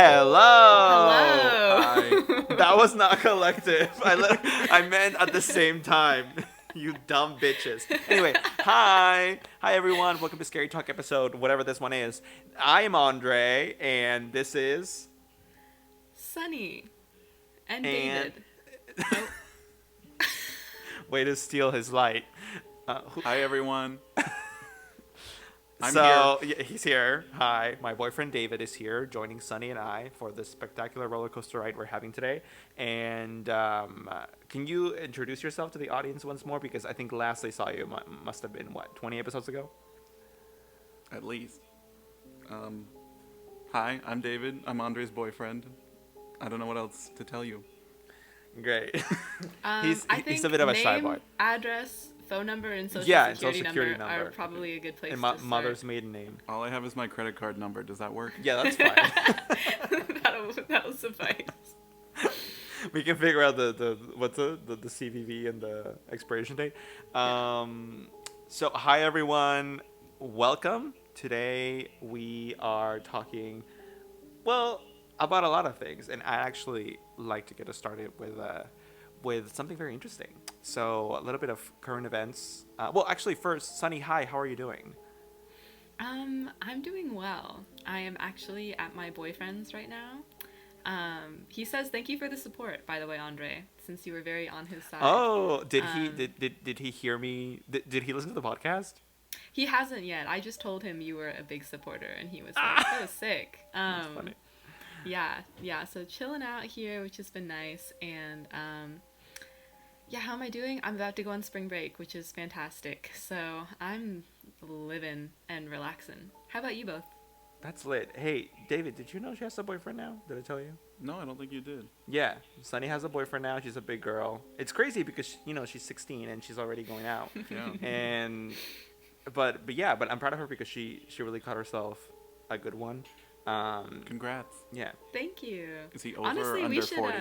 Hello. Hello. That was not collective. I meant at the same time. You dumb bitches. Anyway, hi everyone. Welcome to Scary Talk episode, whatever this one is. I am Andre, and this is Sunny. And David. Way to steal his light. Hi everyone. I'm here. Yeah, he's here. Hi, my boyfriend David is here, joining Sunny and I for this spectacular roller coaster ride we're having today. And can you introduce yourself to the audience once more? Because I think last they saw you must have been 20 episodes ago. At least. Hi, I'm David. I'm Andre's boyfriend. I don't know what else to tell you. Great. He's a bit of a shy boy. Address, phone number, and social security number are probably a good place and to start. mother's maiden name. All I have is my credit card number. Does that work? Yeah, that's fine. That'll suffice. We can figure out the CVV and the expiration date. So hi everyone, welcome. Today we are talking, about a lot of things, and I actually like to get us started with something very interesting. So a little bit of current events. Actually, first, Sunny, hi. How are you doing? I'm doing well. I am actually at my boyfriend's right now. He says thank you for the support, by the way, Andre, since you were very on his side. Oh, did he hear me? Did he listen to the podcast? He hasn't yet. I just told him you were a big supporter, and he was like, "Oh, sick." That's funny. Yeah. So chilling out here, which has been nice, and how am I doing? I'm about to go on spring break, which is fantastic. So I'm living and relaxing. How about you both? That's lit. Hey, David, did you know she has a boyfriend now? Did I tell you? No, I don't think you did. Yeah, Sunny has a boyfriend now. She's a big girl. It's crazy because she's 16 and she's already going out. Yeah. But I'm proud of her because she really caught herself a good one. Congrats. Yeah. Thank you. Is he over Honestly, or under we should, 40?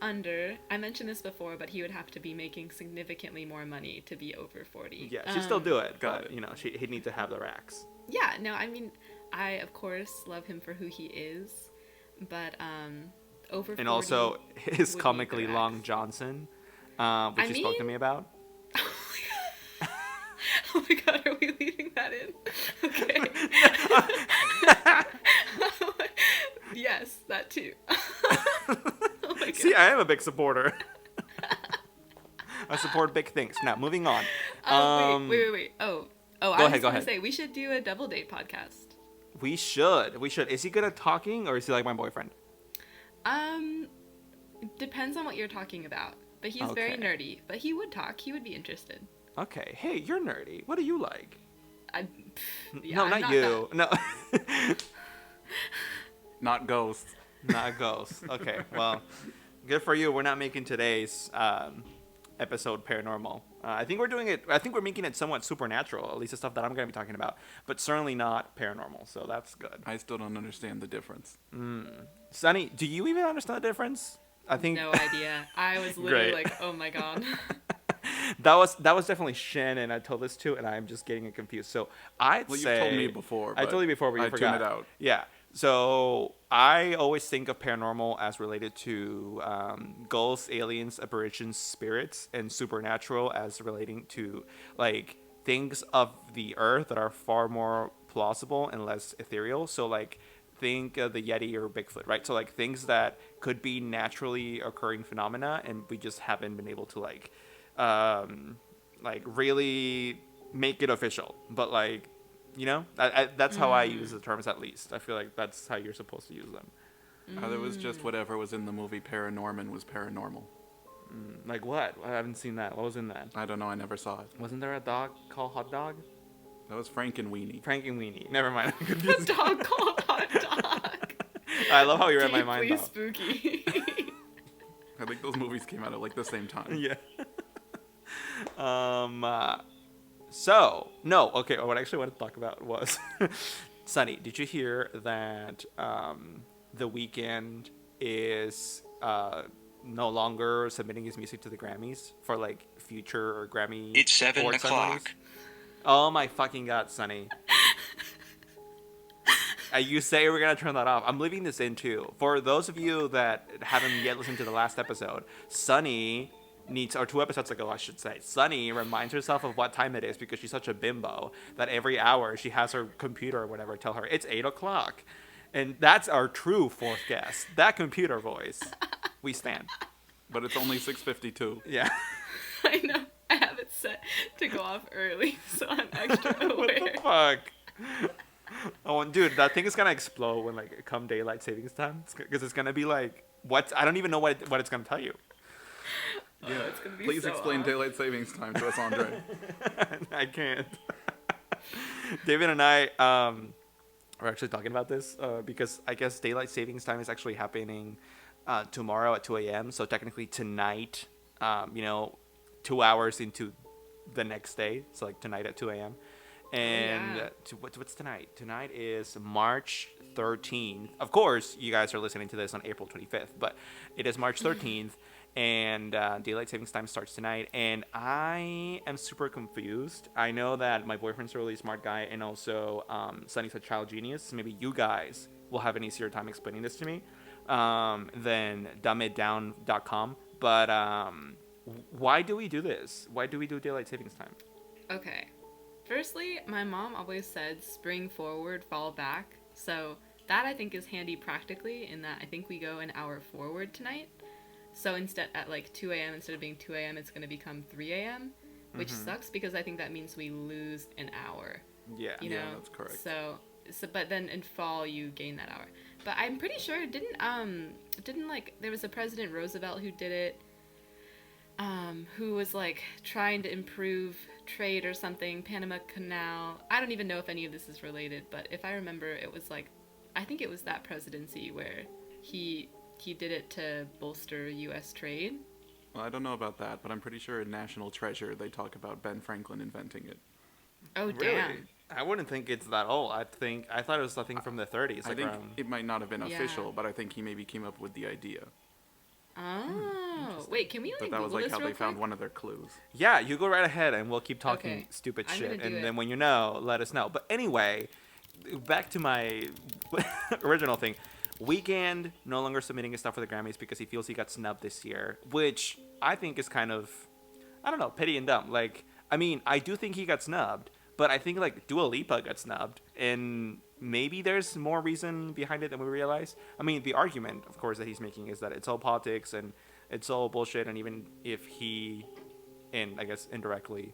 Under. I mentioned this before, but he would have to be making significantly more money to be over 40. Yeah, she'd still do it, Got but it. he'd need to have the racks. Yeah, no, I mean, I of course love him for who he is, but over 40. And also his would comically need the Long racks. Johnson, which you spoke to me about. Oh my god, are we leaving that in? Okay. Yes, that too. Oh my god. See, I am a big supporter. I support big things. Now, moving on. Wait. Oh, I was go going to ahead. say, we should do a double date podcast. We should. Is he good at talking, or is he like my boyfriend? Depends on what you're talking about. But he's very nerdy. But he would talk. He would be interested. Okay. Hey, you're nerdy. What do you like? Yeah, No, I'm not you. that. No. Not ghosts. Not ghosts. Okay. Well, good for you. We're not making today's episode paranormal. I think we're making it somewhat supernatural, at least the stuff that I'm going to be talking about, but certainly not paranormal. So that's good. I still don't understand the difference. Sunny, do you even understand the difference? I think No idea. I was literally Great. like, oh my god. that was definitely Shannon I told this to, and I'm just getting it confused. So I'd Well, say you told me before. I told you before, but you forgot. I tuned it out. Yeah. So I always think of paranormal as related to ghosts, aliens, apparitions, spirits, and supernatural as relating to like things of the earth that are far more plausible and less ethereal. So like think of the Yeti or Bigfoot, right? So like things that could be naturally occurring phenomena, and we just haven't been able to like really make it official. But like, that's how I use the terms, at least. I feel like that's how you're supposed to use them. It was just whatever was in the movie Paranorman was paranormal. Like what? I haven't seen that. What was in that? I don't know. I never saw it. Wasn't there a dog called Hot Dog? That was Frankenweenie. Frankenweenie. Never mind. I'm A confused. dog called Hot Dog. I love how you read my mind, Deeply though. spooky. I think those movies came out at like the same time. Yeah. So, no. Okay, what I actually wanted to talk about was... Sunny, did you hear that The Weeknd is no longer submitting his music to the Grammys for like future or Grammy? It's 7 award o'clock. ceremonies? Oh my fucking god, Sunny. You say we're gonna turn that off. I'm leaving this in too. For those of you that haven't yet listened to the last episode, Sunny needs, or 2 episodes ago, I should say, Sunny reminds herself of what time it is because she's such a bimbo that every hour she has her computer or whatever tell her it's 8 o'clock, and that's our true fourth guest. That computer voice, we stand. But it's only 6:52. Yeah. I know. I have it set to go off early, so I'm extra What aware. the fuck? Oh, dude, that thing is gonna explode when like come daylight savings time, because it's gonna be like what? I don't even know what it's gonna tell you. Oh, it's gonna be Please so explain off. daylight savings time to us, Andre. I can't. David and I are actually talking about this because I guess daylight savings time is actually happening tomorrow at 2 a.m. So technically tonight, 2 hours into the next day. So like tonight at 2 a.m. And yeah. What's tonight? Tonight is March 13th. Of course, you guys are listening to this on April 25th, but it is March 13th. And daylight savings time starts tonight, and I am super confused. I know that my boyfriend's a really smart guy, and also Sunny's a child genius. Maybe you guys will have an easier time explaining this to me than dumbitdown.com. But why do we do this? Why do we do daylight savings time? Okay. Firstly, my mom always said spring forward, fall back. So that I think is handy practically in that I think we go an hour forward tonight. So instead, at like 2 a.m., instead of being 2 a.m., it's going to become 3 a.m., which sucks because I think that means we lose an hour. Yeah. You know? Yeah, that's correct. So, but then in fall, you gain that hour. But I'm pretty sure it didn't like, there was a President Roosevelt who did it, who was like trying to improve trade or something, Panama Canal. I don't even know if any of this is related, but if I remember, it was like, I think it was that presidency where he did it to bolster U.S. trade. Well, I don't know about that, but I'm pretty sure in National Treasure they talk about Ben Franklin inventing it. Oh, Really? damn. I wouldn't think it's that old. I thought it was something from the 30s. I Like think around... it might not have been Yeah. official, but I think he maybe came up with the idea. Oh. Wait, can we like But that was Google like this how real they found quick? one of their clues. Yeah, you go right ahead and we'll keep talking Okay. stupid I'm shit. gonna do And it. then when you know, let us know. But anyway, back to my original thing. Weekend no longer submitting his stuff for the Grammys because he feels he got snubbed this year, which I think is kind of, I don't know, petty and dumb. Like, I mean, I do think he got snubbed, but I think like Dua Lipa got snubbed, and maybe there's more reason behind it than we realize. I mean, the argument, of course, that he's making is that it's all politics and it's all bullshit, and even if he, and I guess indirectly,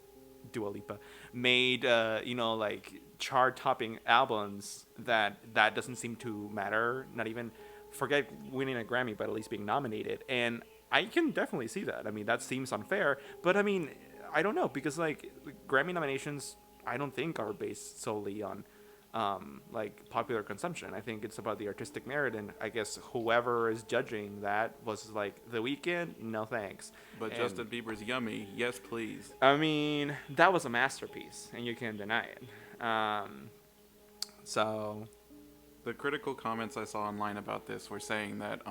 Dua Lipa made like chart-topping albums, that doesn't seem to matter. Not even forget winning a Grammy, but at least being nominated. And I can definitely see that. I mean, that seems unfair, but I mean, I don't know, because like Grammy nominations, I don't think are based solely on like popular consumption. I think it's about the artistic merit, and I guess whoever is judging that was like The Weeknd. No thanks. But And, Justin Bieber's Yummy, yes please. I mean, that was a masterpiece, and you can't deny it. So The critical comments I saw online about this were saying that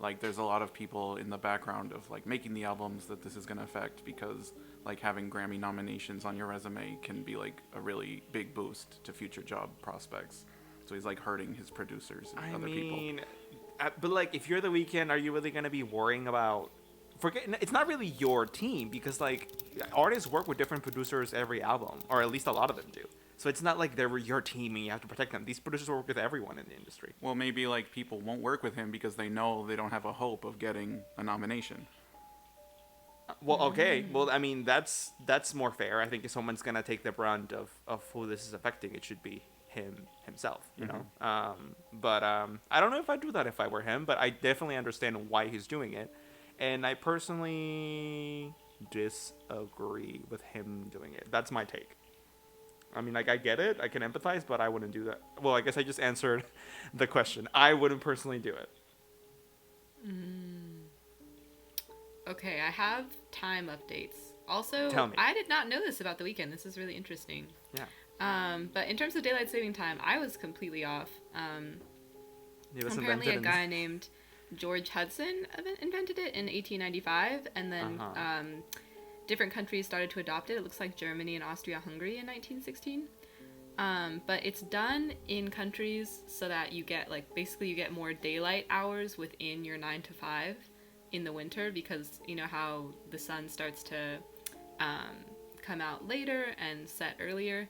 like there's a lot of people in the background of like making the albums that this is going to affect, because like having Grammy nominations on your resume can be like a really big boost to future job prospects. So he's like hurting his producers and other people. But like, if you're The Weeknd, are you really gonna be worrying about? It's not really your team, because like artists work with different producers every album, or at least a lot of them do. So it's not like they're your team and you have to protect them. These producers work with everyone in the industry. Well, maybe like people won't work with him because they know they don't have a hope of getting a nomination. Well, okay. Well, I mean, that's more fair. I think if someone's gonna take the brunt of who this is affecting, it should be himself. You know. But I don't know if I'd do that if I were him. But I definitely understand why he's doing it, and I personally disagree with him doing it. That's my take. I mean, like, I get it. I can empathize, but I wouldn't do that. Well, I guess I just answered the question. I wouldn't personally do it. Okay, I have time updates. Also, Tell me. I did not know this about The Weeknd. This is really interesting. Yeah. But in terms of daylight saving time, I was completely off. It was Apparently, invented a in- guy named George Hudson invented it in 1895, and then different countries started to adopt it. It looks like Germany and Austria-Hungary in 1916. But it's done in countries so that you get like basically you get more daylight hours within your 9 to 5 in the winter because you know how the sun starts to um, come out later and set earlier.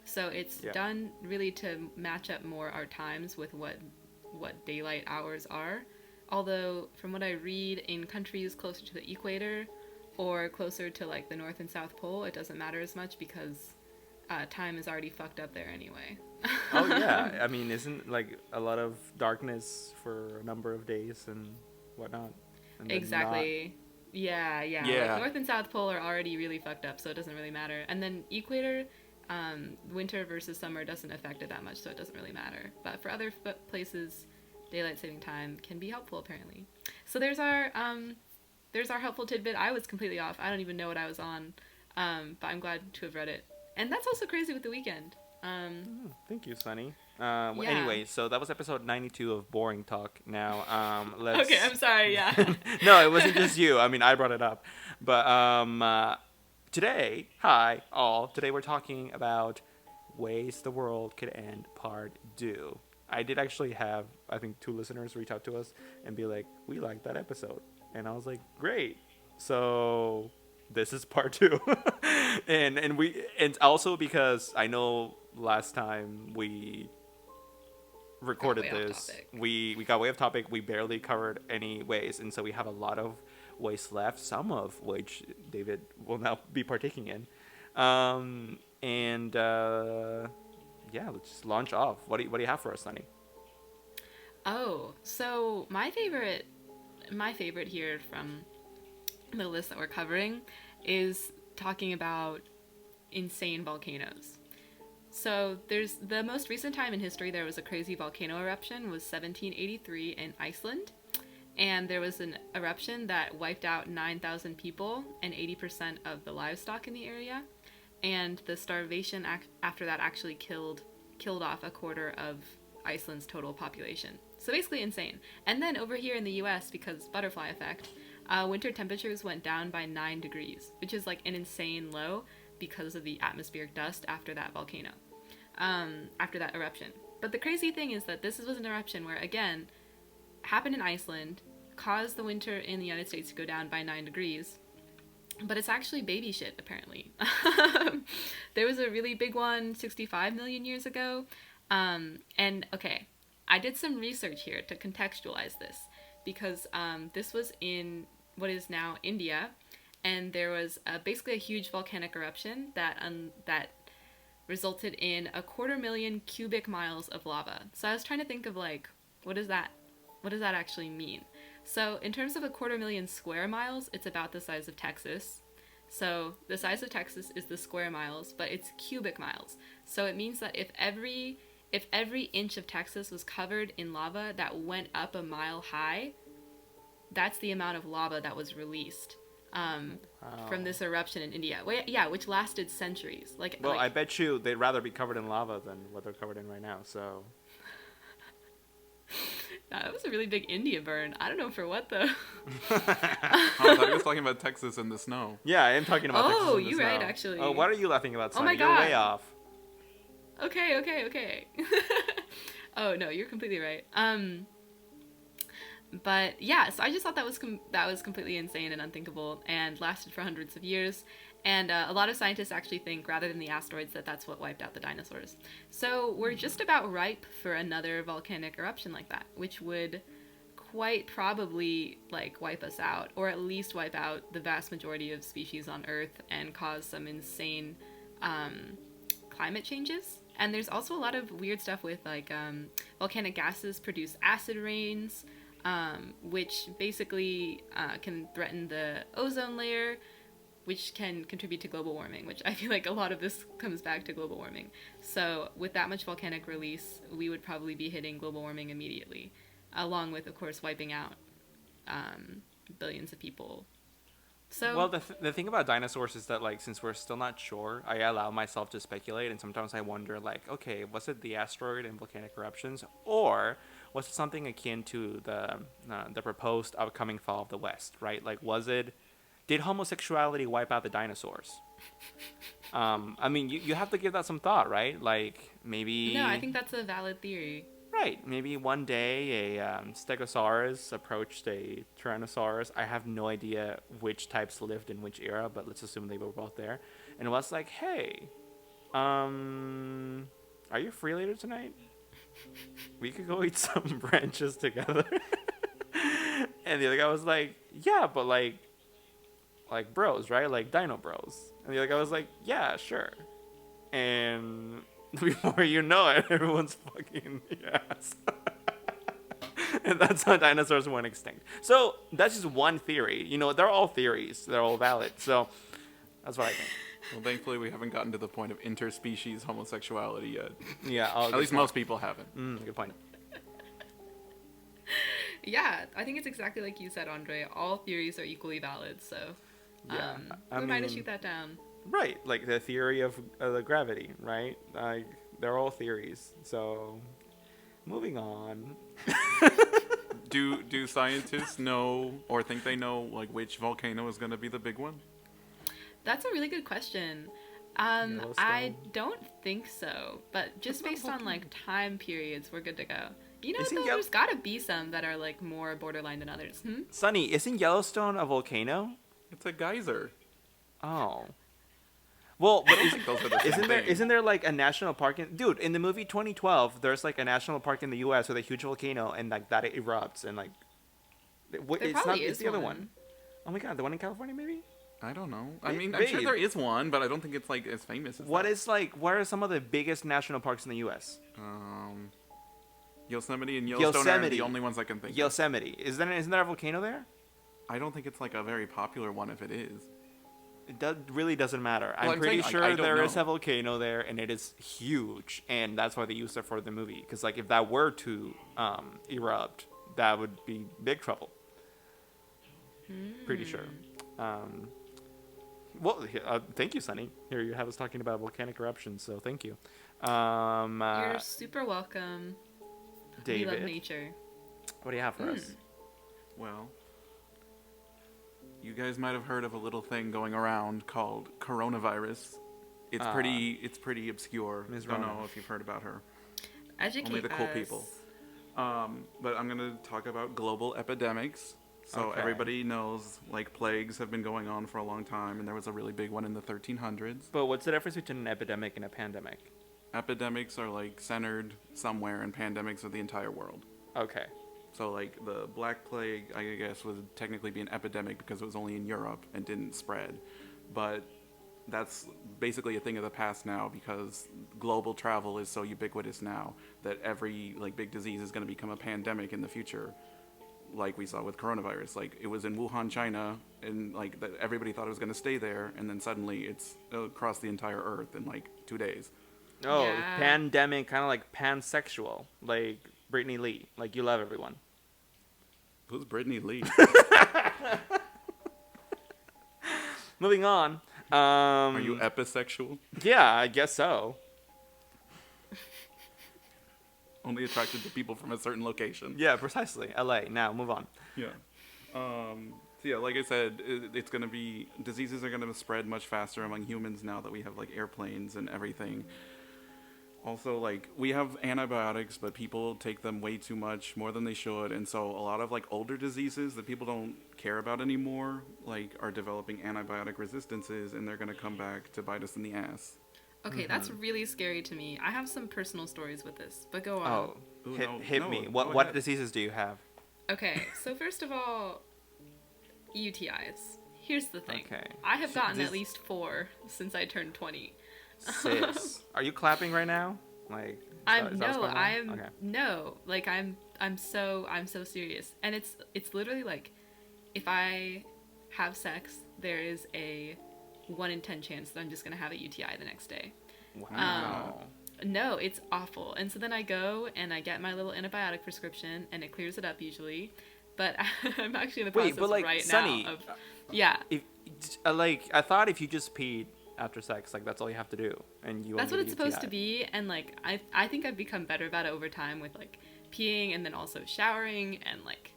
So it's Yeah. done really to match up more our times with what daylight hours are. Although from what I read in countries closer to the equator or closer to like the North and South Pole, it doesn't matter as much because time is already fucked up there anyway. Oh yeah. I mean, isn't like a lot of darkness for a number of days and whatnot, and then not. Exactly. Yeah, yeah. Like Yeah. North and South Pole are already really fucked up, so it doesn't really matter. And then equator, winter versus summer doesn't affect it that much, so it doesn't really matter. But for other places, daylight saving time can be helpful apparently. So there's our helpful tidbit. I was completely off. I don't even know what I was on, but I'm glad to have read it. And that's also crazy with the weekend. Oh, thank you, Sunny. Well, Yeah. anyway, so that was episode 92 of Boring Talk. Now, let's. Okay, I'm sorry. Yeah. No, it wasn't just you. I mean, I brought it up. But today, hi all. Today we're talking about ways the world could end part 2. I did actually have, I think, 2 listeners reach out to us and be like, "We liked that episode," and I was like, "Great." So this is part 2, and also because I know last time we recorded way off this, topic. we got way off topic. We barely covered any ways, and so we have a lot of ways left. Some of which David will now be partaking in. And yeah, let's just launch off. What do you have for us, Sunny? Oh, so my favorite here from the list that we're covering is talking about insane volcanoes. So there's the most recent time in history there was a crazy volcano eruption was 1783 in Iceland, and there was an eruption that wiped out 9,000 people and 80% of the livestock in the area, and the starvation after that actually killed off a quarter of Iceland's total population. So basically insane. And then over here in the US, because butterfly effect, winter temperatures went down by 9 degrees, which is like an insane low because of the atmospheric dust after that volcano, after that eruption. But the crazy thing is that this was an eruption where, again, happened in Iceland, caused the winter in the United States to go down by 9 degrees, but it's actually baby shit, apparently. There was a really big one 65 million years ago. And okay, I did some research here to contextualize this because this was in what is now India, and there was basically a huge volcanic eruption that resulted in 250,000 cubic miles of lava. So I was trying to think of like, what does that actually mean? So in terms of 250,000 square miles, it's about the size of Texas. So the size of Texas is the square miles, but it's cubic miles. So it means that if every inch of Texas was covered in lava that went up a mile high, that's the amount of lava that was released from this eruption in India. Yeah, which lasted centuries. Well, I bet you they'd rather be covered in lava than what they're covered in right now. So that was a really big India burn. I don't know for what though. I thought he was talking about Texas and the snow. yeah, I am talking about. Texas Oh, in the you're right, snow. actually. Oh, what are you laughing about, Oh Sunny? my You're way God. off. Okay. Oh no, you're completely right. But yeah, so I just thought that was completely insane and unthinkable, and lasted for hundreds of years. And a lot of scientists actually think, rather than the asteroids, that that's what wiped out the dinosaurs. So we're just about ripe for another volcanic eruption like that, which would quite probably like wipe us out, or at least wipe out the vast majority of species on Earth and cause some insane climate changes. And there's also a lot of weird stuff with like volcanic gases produce acid rains, which basically can threaten the ozone layer, which can contribute to global warming, which I feel like a lot of this comes back to global warming. So with that much volcanic release, we would probably be hitting global warming immediately, along with, of course, wiping out billions of people. So, Well, the thing about dinosaurs is that, like, since we're still not sure, I allow myself to speculate, and sometimes I wonder, like, okay, was it the asteroid and volcanic eruptions, or was it something akin to the proposed upcoming fall of the West, right? Like, was it did homosexuality wipe out the dinosaurs? I mean, you have to give that some thought, right? Like, maybe... No, I think that's a valid theory. Right. Maybe one day a Stegosaurus approached a Tyrannosaurus. I have no idea which types lived in which era, but let's assume they were both there. And it was like, hey, are you free later tonight? We could go eat some branches together. And the other guy was like, yeah, but like bros, right? Like dino bros. And the other guy was like, yeah, sure. And before you know it, everyone's fucking yes. And that's how dinosaurs went extinct. So that's just one theory. You know, they're all theories. They're all valid. So that's what I think. Well, thankfully, we haven't gotten to the point of interspecies homosexuality yet. Yeah. At least most people haven't. Good point. Yeah, I think it's exactly like you said, Andre. All theories are equally valid, so Yeah. who am I to shoot that down? Right. Like the theory of the gravity, right? Like they're all theories. So moving on. Do scientists know or think they know like which volcano is going to be the big one? That's a really good question. I don't think so, but just based on like time periods, we're good to go. You know, though, there's gotta be some that are like more borderline than others. Sunny, isn't Yellowstone a volcano? It's a geyser. Oh. Well, but Those are the same thing. isn't there like a national park dude, in the movie 2012, there's like a national park in the US with a huge volcano and like that erupts and like it's the other one. Oh my god, the one in California maybe? I don't know. I mean, I'm sure there is one, but I don't think it's like as famous as what are some of the biggest national parks in the US? Yosemite and Yellowstone are the only ones I can think of. Yosemite. Isn't there a volcano there? I don't think it's like a very popular one if it is. It really doesn't matter. Well, I'm pretty sure there is know. a volcano there, and it is huge, and that's why they used it for the movie. Because like if that were to erupt, that would be big trouble. Pretty sure. Well, thank you, Sunny. Here you have us talking about volcanic eruptions, so thank you. You're super welcome. David, we love nature. What do you have for us? Well, you guys might have heard of a little thing going around called coronavirus. It's pretty obscure. Ms. Don't Rona. know if you've heard about her. Educate Only the cool us. people. But I'm going to talk about global epidemics. So Okay. everybody knows, like, plagues have been going on for a long time, and there was a really big one in the 1300s. But what's the difference between an epidemic and a pandemic? Epidemics are, like, centered somewhere, and pandemics are the entire world. Okay. So, like, the Black Plague, I guess, would technically be an epidemic because it was only in Europe and didn't spread. But that's basically a thing of the past now because global travel is so ubiquitous now that every, like, big disease is going to become a pandemic in the future. Like we saw with coronavirus, like it was in Wuhan, China, and like everybody thought it was going to stay there, and then suddenly it's across the entire earth in like 2 days. Oh, Yeah. pandemic, kind of like pansexual, like Brittany Lee, like you love everyone. Who's Brittany Lee? Moving on. Are you episexual? Yeah, I guess so. Only attracted to people from a certain location. Yeah, precisely. LA. Now, move on. Yeah. So yeah, like I said, it's going to be, diseases are going to spread much faster among humans now that we have like airplanes and everything. Also, like, we have antibiotics, but people take them way too much, more than they should, and so a lot of like older diseases that people don't care about anymore, like, are developing antibiotic resistances, and they're going to come back to bite us in the ass. Okay, that's really scary to me. I have some personal stories with this, but go on. Oh, Ooh, hit no, me. go What ahead. diseases do you have? Okay, so first of all, UTIs. Here's the thing. Okay. I have gotten This- at least 4 since I turned 20. Sis, are you clapping right now? Like, is that what's going on? Okay. No, like I'm so serious. And it's literally like if I have sex, there is a 1 in 10 chance that I'm just gonna have a UTI the next day. Wow. No, it's awful. And so then I go and I get my little antibiotic prescription and it clears it up usually. But I'm actually in the process Wait, but like, right Sunny, now of yeah. if like I thought if you just peed after sex, like that's all you have to do, and you. That's won't what get it's a supposed to UTI. be, and like I think I've become better about it over time with like peeing and then also showering and like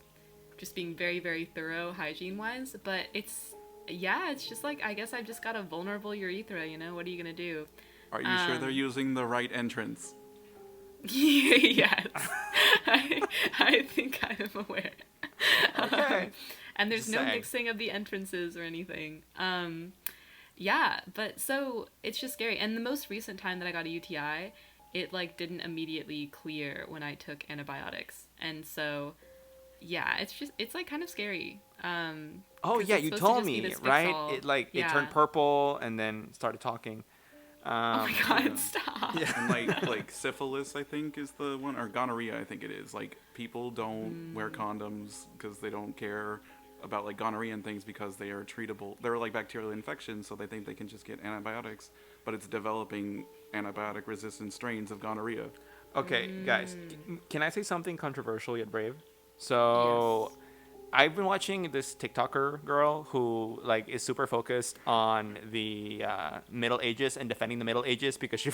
just being very, very thorough hygiene wise. But it's yeah, it's just like I guess I've just got a vulnerable urethra. You know, what are you gonna do? Are you sure they're Um, using the right entrance? yes, I, I think I am aware. Okay. And there's Just no saying. mixing of the entrances or anything. Yeah, but so it's just scary. And the most recent time that I got a UTI, it like didn't immediately clear when I took antibiotics. And so yeah, it's like kind of scary. Oh Because yeah, it's you supposed to told just be me, this fix right? all. It like it Yeah. turned purple and then started talking. Oh my Yeah. god, stop. Yeah. And like syphilis, I think is the one, or gonorrhea, I think it is. Like people don't wear Mm, condoms because they don't care about like gonorrhea and things because they are treatable. They're like bacterial infections, so they think they can just get antibiotics, but it's developing antibiotic resistant strains of gonorrhea. Okay, guys, mm, can I say something controversial yet brave? yes. So, I've been watching this TikToker girl who like is super focused on the Middle Ages and defending the Middle Ages because she.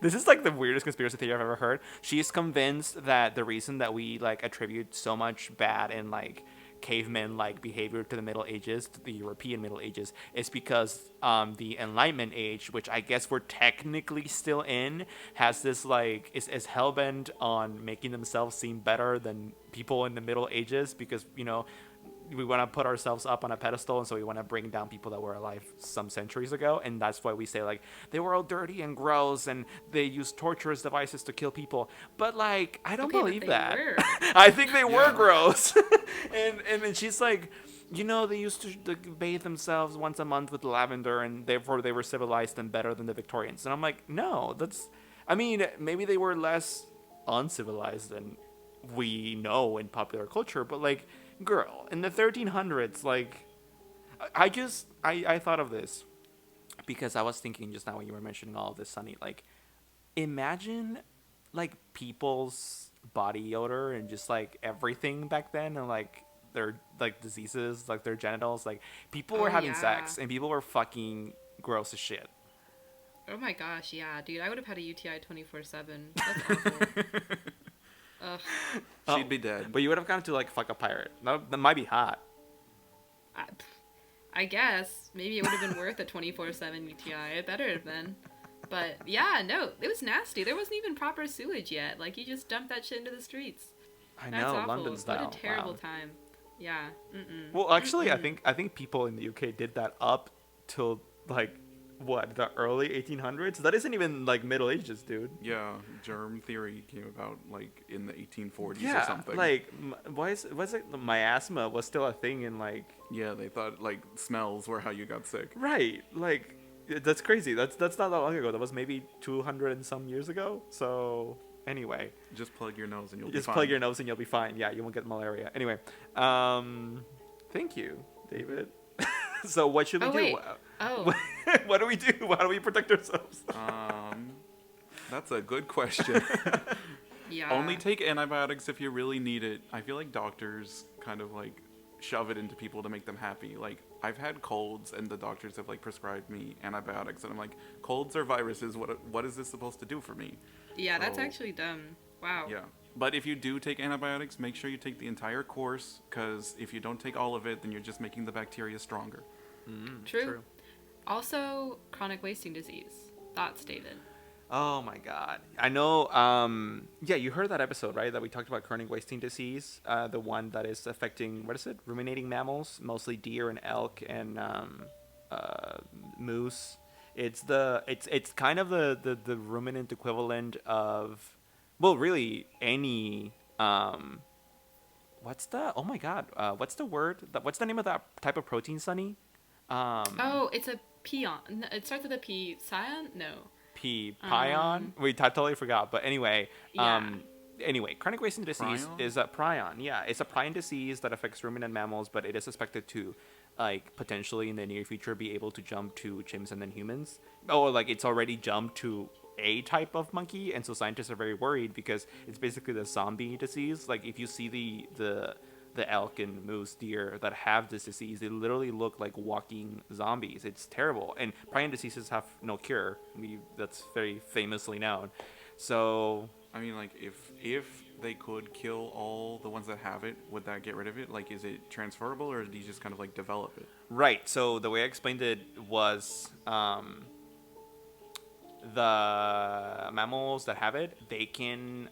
This is like the weirdest conspiracy theory I've ever heard. She's convinced that the reason that we like attribute so much bad and like caveman like behavior to the Middle Ages, to the European Middle Ages, is because the Enlightenment age, which I guess we're technically still in, has this like is hell bent on making themselves seem better than people in the Middle Ages because we want to put ourselves up on a pedestal, and so we want to bring down people that were alive some centuries ago, and that's why we say like they were all dirty and gross and they used torturous devices to kill people. But like I don't Okay, but believe they that. were. I think they were Yeah. gross. And then she's like, they used to bathe themselves once a month with lavender, and therefore they were civilized and better than the Victorians. And I'm like, no, that's. I mean, maybe they were less uncivilized than we know in popular culture, but like, girl, in the 1300s, like, I thought of this because I was thinking just now when you were mentioning all of this, Sunny. Like, imagine like people's body odor and just like everything back then, and like their like diseases, like their genitals. Like people were Oh having yeah. sex and people were fucking gross as shit. Oh my gosh, yeah, dude. I would have had a UTI 24/7. That's awful. Ugh. She'd Oh, be dead. but you would have gone to like fuck a pirate. That might be hot. I, I guess maybe it would have been worth a 24/7 UTI. It better have been. But yeah, no, it was nasty. There wasn't even proper sewage yet. Like you just dumped that shit into the streets. I That's know, awful. London What a style. terrible Wow. time. Yeah. Mm-mm. Well, actually, Mm-mm. I think people in the UK did that up till like what, the early 1800s. That isn't even like Middle Ages, dude. Yeah, germ theory came about like in the 1840s or Yeah, something. like why is it miasma was still a thing in like Yeah, they thought like smells were how you got sick. right, like that's crazy. That's not that long ago. That was maybe 200 and some years ago. So anyway, Just plug your nose and you'll just be plug fine. your nose and you'll be fine. Yeah, you won't get malaria. Anyway, thank you, David. So what should we Oh do? wait. Oh. What do we do? How do we protect ourselves? Um, that's a good question. Yeah. Only take antibiotics if you really need it. I feel like doctors kind of like shove it into people to make them happy. Like I've had colds and the doctors have like prescribed me antibiotics and I'm like, colds are viruses. What is this supposed to do for me? Yeah, that's So, actually dumb. Wow. yeah. But if you do take antibiotics, make sure you take the entire course because if you don't take all of it, then you're just making the bacteria stronger. True. Also, chronic wasting disease. Thoughts, David? Oh my god. I know yeah, you heard that episode, right? That we talked about chronic wasting disease, the one that is affecting what is it? Ruminating mammals, mostly deer and elk and moose. It's kind of the ruminant equivalent of well, really any what's the oh my god, what's the word? What's the name of that type of protein, Sunny? Um Oh, it's a peon. It starts with a P. Scion? No. Pion. We totally forgot. But Yeah. chronic wasting disease Prion? is a prion. Yeah, it's a prion disease that affects ruminant mammals, but it is suspected to, like, potentially in the near future be able to jump to chimps and then humans. Oh, like it's already jumped to a type of monkey, and so scientists are very worried because it's basically the zombie disease. Like if you see the elk and moose deer that have this disease, they literally look like walking zombies. It's terrible, and prion diseases have no cure. That's very famously known. So I mean, like if they could kill all the ones that have it, would that get rid of it? Like, is it transferable or do you just kind of like develop it? Right. So the way I explained it was the mammals that have it, they can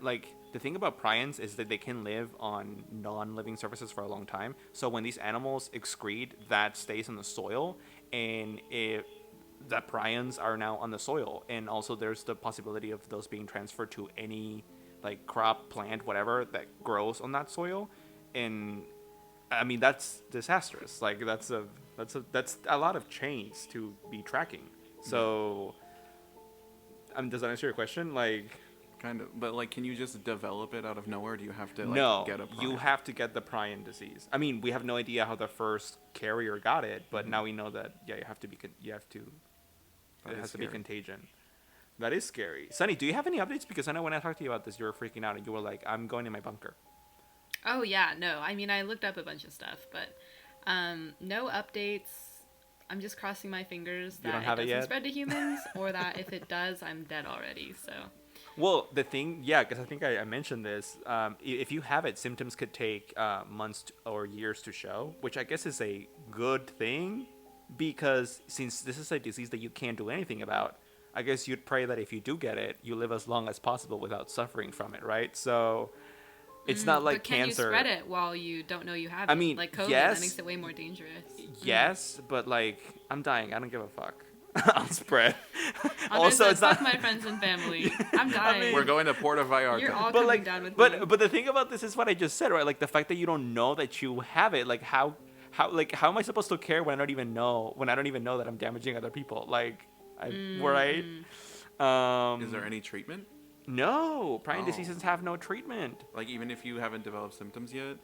like the thing about prions is that they can live on non-living surfaces for a long time. So when these animals excrete, that stays in the soil, and it the prions are now on the soil, and also there's the possibility of those being transferred to any like crop, plant, whatever that grows on that soil, and I mean that's disastrous. Like that's a lot of chains to be tracking. Yeah. So, does that answer your question? Like, Kind of, but like, can you just develop it out of nowhere? Do you have to like no, get a you prion? have to get the prion disease. I mean, we have no idea how the first carrier got it, but now we know that you have to be That it is has to be scary. contagion. That is scary. Sunny, do you have any updates? Because I know when I talked to you about this, you were freaking out and you were like, "I'm going in my bunker." Oh yeah, no. I mean, I looked up a bunch of stuff, but no updates. I'm just crossing my fingers You don't that have it it doesn't yet? spread to humans, or that if it does, I'm dead already. So. Well, the thing, yeah, because I think I mentioned this. If you have it, symptoms could take months or years to show, which I guess is a good thing, because since this is a disease that you can't do anything about, I guess you'd pray that if you do get it, you live as long as possible without suffering from it, right? So it's not like But can you cancer. spread it while you don't know you have I it? mean, Like COVID, that makes yes, it way more dangerous. yes, but like I'm dying. I don't give a fuck. I'll spread. Andre Also, said, it's not. "Fuck my friends and family. I'm dying. We're going to Puerto Vallarta. You're all But coming like, down with me." but the thing about this is what I just said, right? Like the fact that you don't know that you have it. Like how am I supposed to care when I don't even know that I'm damaging other people? Like, right? Is there any treatment? No, prion Oh. diseases have no treatment. Like, even if you haven't developed symptoms yet?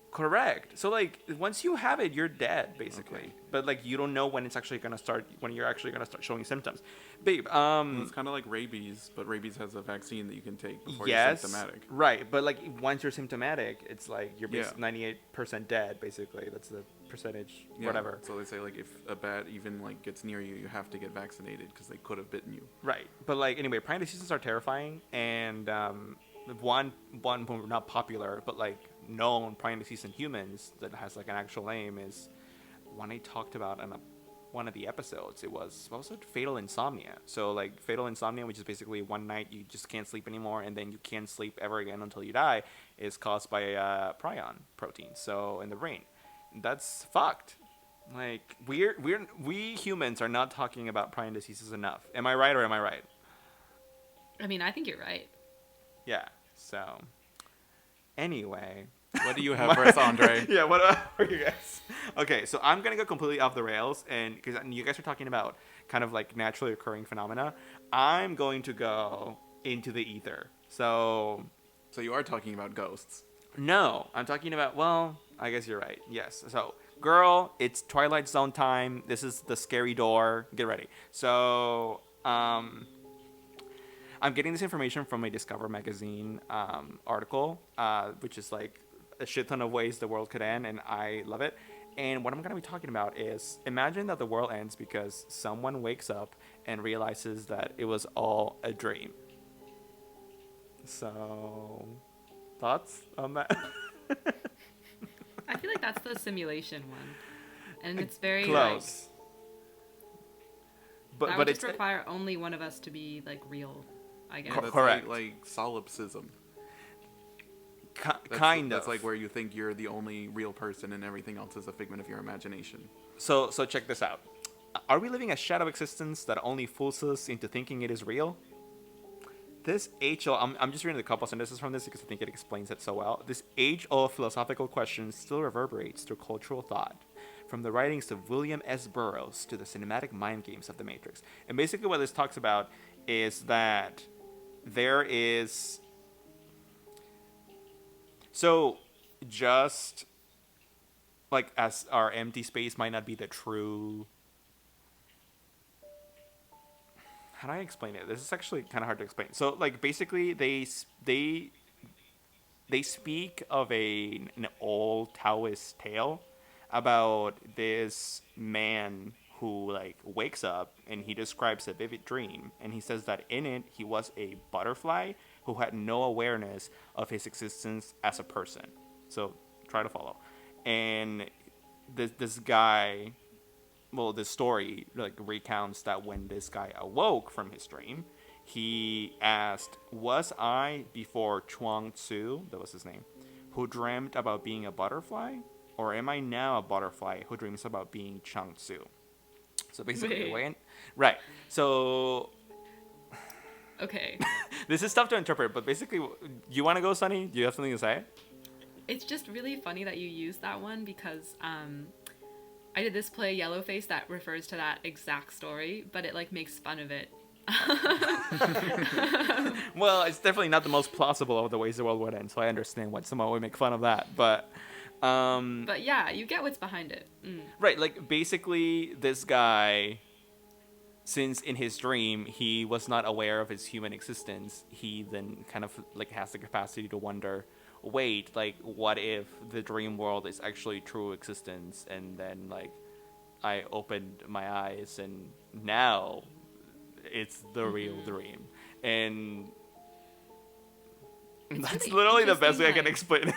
Correct. So like once you have it, you're dead basically. Okay. But like you don't know when it's actually gonna start. When you're actually gonna start showing symptoms, babe. Well, it's kind of like rabies, but rabies has a vaccine that you can take before you're Yes, symptomatic. right. But like once you're symptomatic, it's like you're Yeah. 98% dead basically. That's the percentage, Yeah. whatever. So they say, like, if a bat even like gets near you, you have to get vaccinated because they could have bitten you. Right. But like anyway, prion diseases are terrifying, and one not popular but like known prion disease in humans that has like an actual name is one I talked about in one of the episodes. It was what was it? Fatal insomnia. So like fatal insomnia, which is basically one night you just can't sleep anymore, and then you can't sleep ever again until you die, is caused by prion protein. So in the brain, that's fucked. Like we humans are not talking about prion diseases enough. Am I right or am I right? I mean, I think you're right. Yeah. So anyway. What do you have for us, Andre? Yeah, what are you guys? Okay, so I'm gonna go completely off the rails, and because you guys are talking about kind of like naturally occurring phenomena, I'm going to go into the ether. So So you are talking about ghosts. no, I'm talking about. Well, I guess you're right. Yes. So girl, it's Twilight Zone time. This is the scary door. Get ready. So I'm getting this information from a Discover magazine article, which is like a shit ton of ways the world could end, and I love it. And what I'm going to be talking about is imagine that the world ends because someone wakes up and realizes that it was all a dream. So, thoughts on that? I feel like that's the simulation one, and it's very Close. Like, that But would it's just require only one of us to be like real, I guess. That's Correct. like solipsism. kind That's of. like where you think you're the only real person and everything else is a figment of your imagination. So check this out. Are we living a shadow existence that only fools us into thinking it is real? This age-old, I'm just reading a couple sentences from this because I think it explains it so well. This age-old philosophical question still reverberates through cultural thought, from the writings of William S. Burroughs to the cinematic mind games of The Matrix. And basically what this talks about is that there is... So, just like as our empty space might not be the true... How do I explain it? This is actually kind of hard to explain. So, like, basically, they speak of an old Taoist tale about this man who like wakes up and he describes a vivid dream, and he says that in it he was a butterfly who had no awareness of his existence as a person. So try to follow. And this guy, well, this story like recounts that when this guy awoke from his dream, he asked, "Was I before Chuang Tzu, that was his name, who dreamt about being a butterfly, or am I now a butterfly who dreams about being Chuang Tzu?" So basically, the Wait. way, right? So Okay. this is tough to interpret, but basically, you want to go, Sunny? Do you have something to say? It's just really funny that you used that one because I did this play Yellowface that refers to that exact story, but it like makes fun of it. Well, it's definitely not the most plausible of the ways the world would end, so I understand why someone would make fun of that. But But yeah, you get what's behind it. right, like basically, this guy, since in his dream he was not aware of his human existence, he then kind of like has the capacity to wonder, wait, like what if the dream world is actually true existence, and then like I opened my eyes and now it's the real dream, and It's that's really literally the best interesting, way I can like- explain it.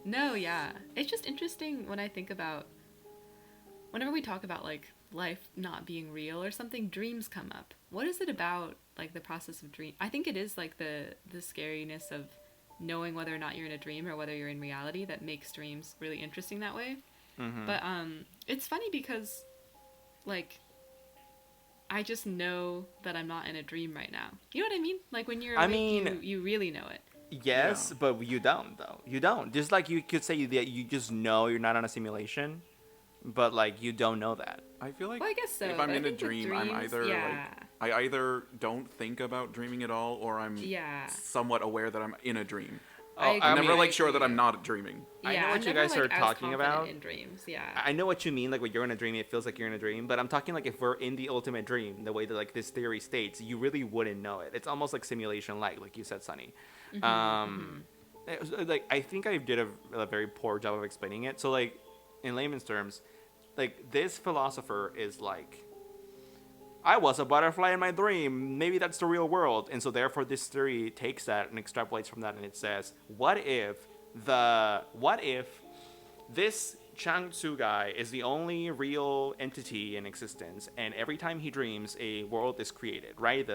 No, yeah. It's just interesting when I think about whenever we talk about like life not being real or something, dreams come up. What is it about like the process of dream? I think it is like the scariness of knowing whether or not you're in a dream or whether you're in reality that makes dreams really interesting that way. But it's funny because like I just know that I'm not in a dream right now. You know what I mean? Like when you're I awake, mean, you really know it. yes, Yeah. but you don't though. You don't. Just like you could say that you just know you're not on a simulation, but like you don't know that. I feel like Well, I guess so, if but I'm I in a think with dream, I'm dreams, either yeah. like I either don't think about dreaming at all, or I'm Yeah. somewhat aware that I'm in a dream. I Oh, agree, I'm I never mean, like sure that agree. I'm not dreaming. I know Yeah, what I'm you never, guys like, are as talking confident about. in dreams. Yeah. I know what you mean. Like when you're in a dream, it feels like you're in a dream. But I'm talking like if we're in the ultimate dream, the way that like this theory states, you really wouldn't know it. It's almost like simulation, like you said, Sunny. Like I think I did a very poor job of explaining it. So like, in layman's terms, like this philosopher is like, I was a butterfly in my dream. Maybe that's the real world. And so therefore this theory takes that and extrapolates from that, and it says, what if this Chang Tzu guy is the only real entity in existence, and every time he dreams, a world is created, right?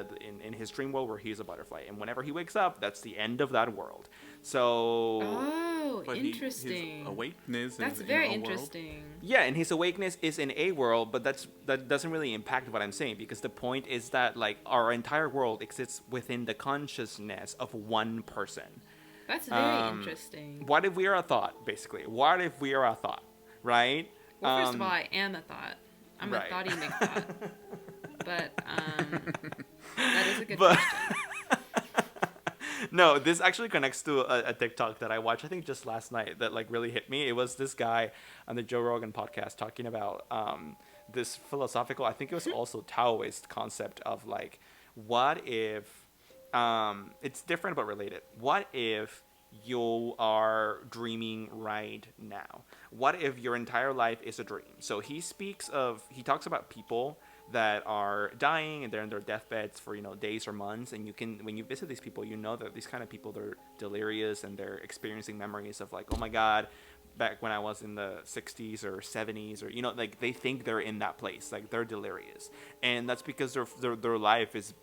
In his dream world where he's a butterfly. And whenever he wakes up, that's the end of that world. So Oh, But interesting. his awakeness That's is very in a interesting. yeah, and his awakeness is in a world, but that doesn't really impact what I'm saying, because the point is that like our entire world exists within the consciousness of one person. That's very interesting. What if we are a thought, basically? What if we are a thought, right? Well, first of all, I am a thought. I'm right. a thoughty McThought. But that is a good But- question. No, this actually connects to a TikTok that I watched, I think just last night, that like really hit me. It was this guy on the Joe Rogan podcast talking about this philosophical, I think it was also Taoist concept of like, what if, it's different but related. What if you are dreaming right now? What if your entire life is a dream? So he talks about people that are dying and they're in their deathbeds for days or months, and when you visit these people, you know that these kind of people, they're delirious and they're experiencing memories of like, oh my god, back when I was in the 60s or 70s, or like they think they're in that place, like they're delirious, and that's because their life is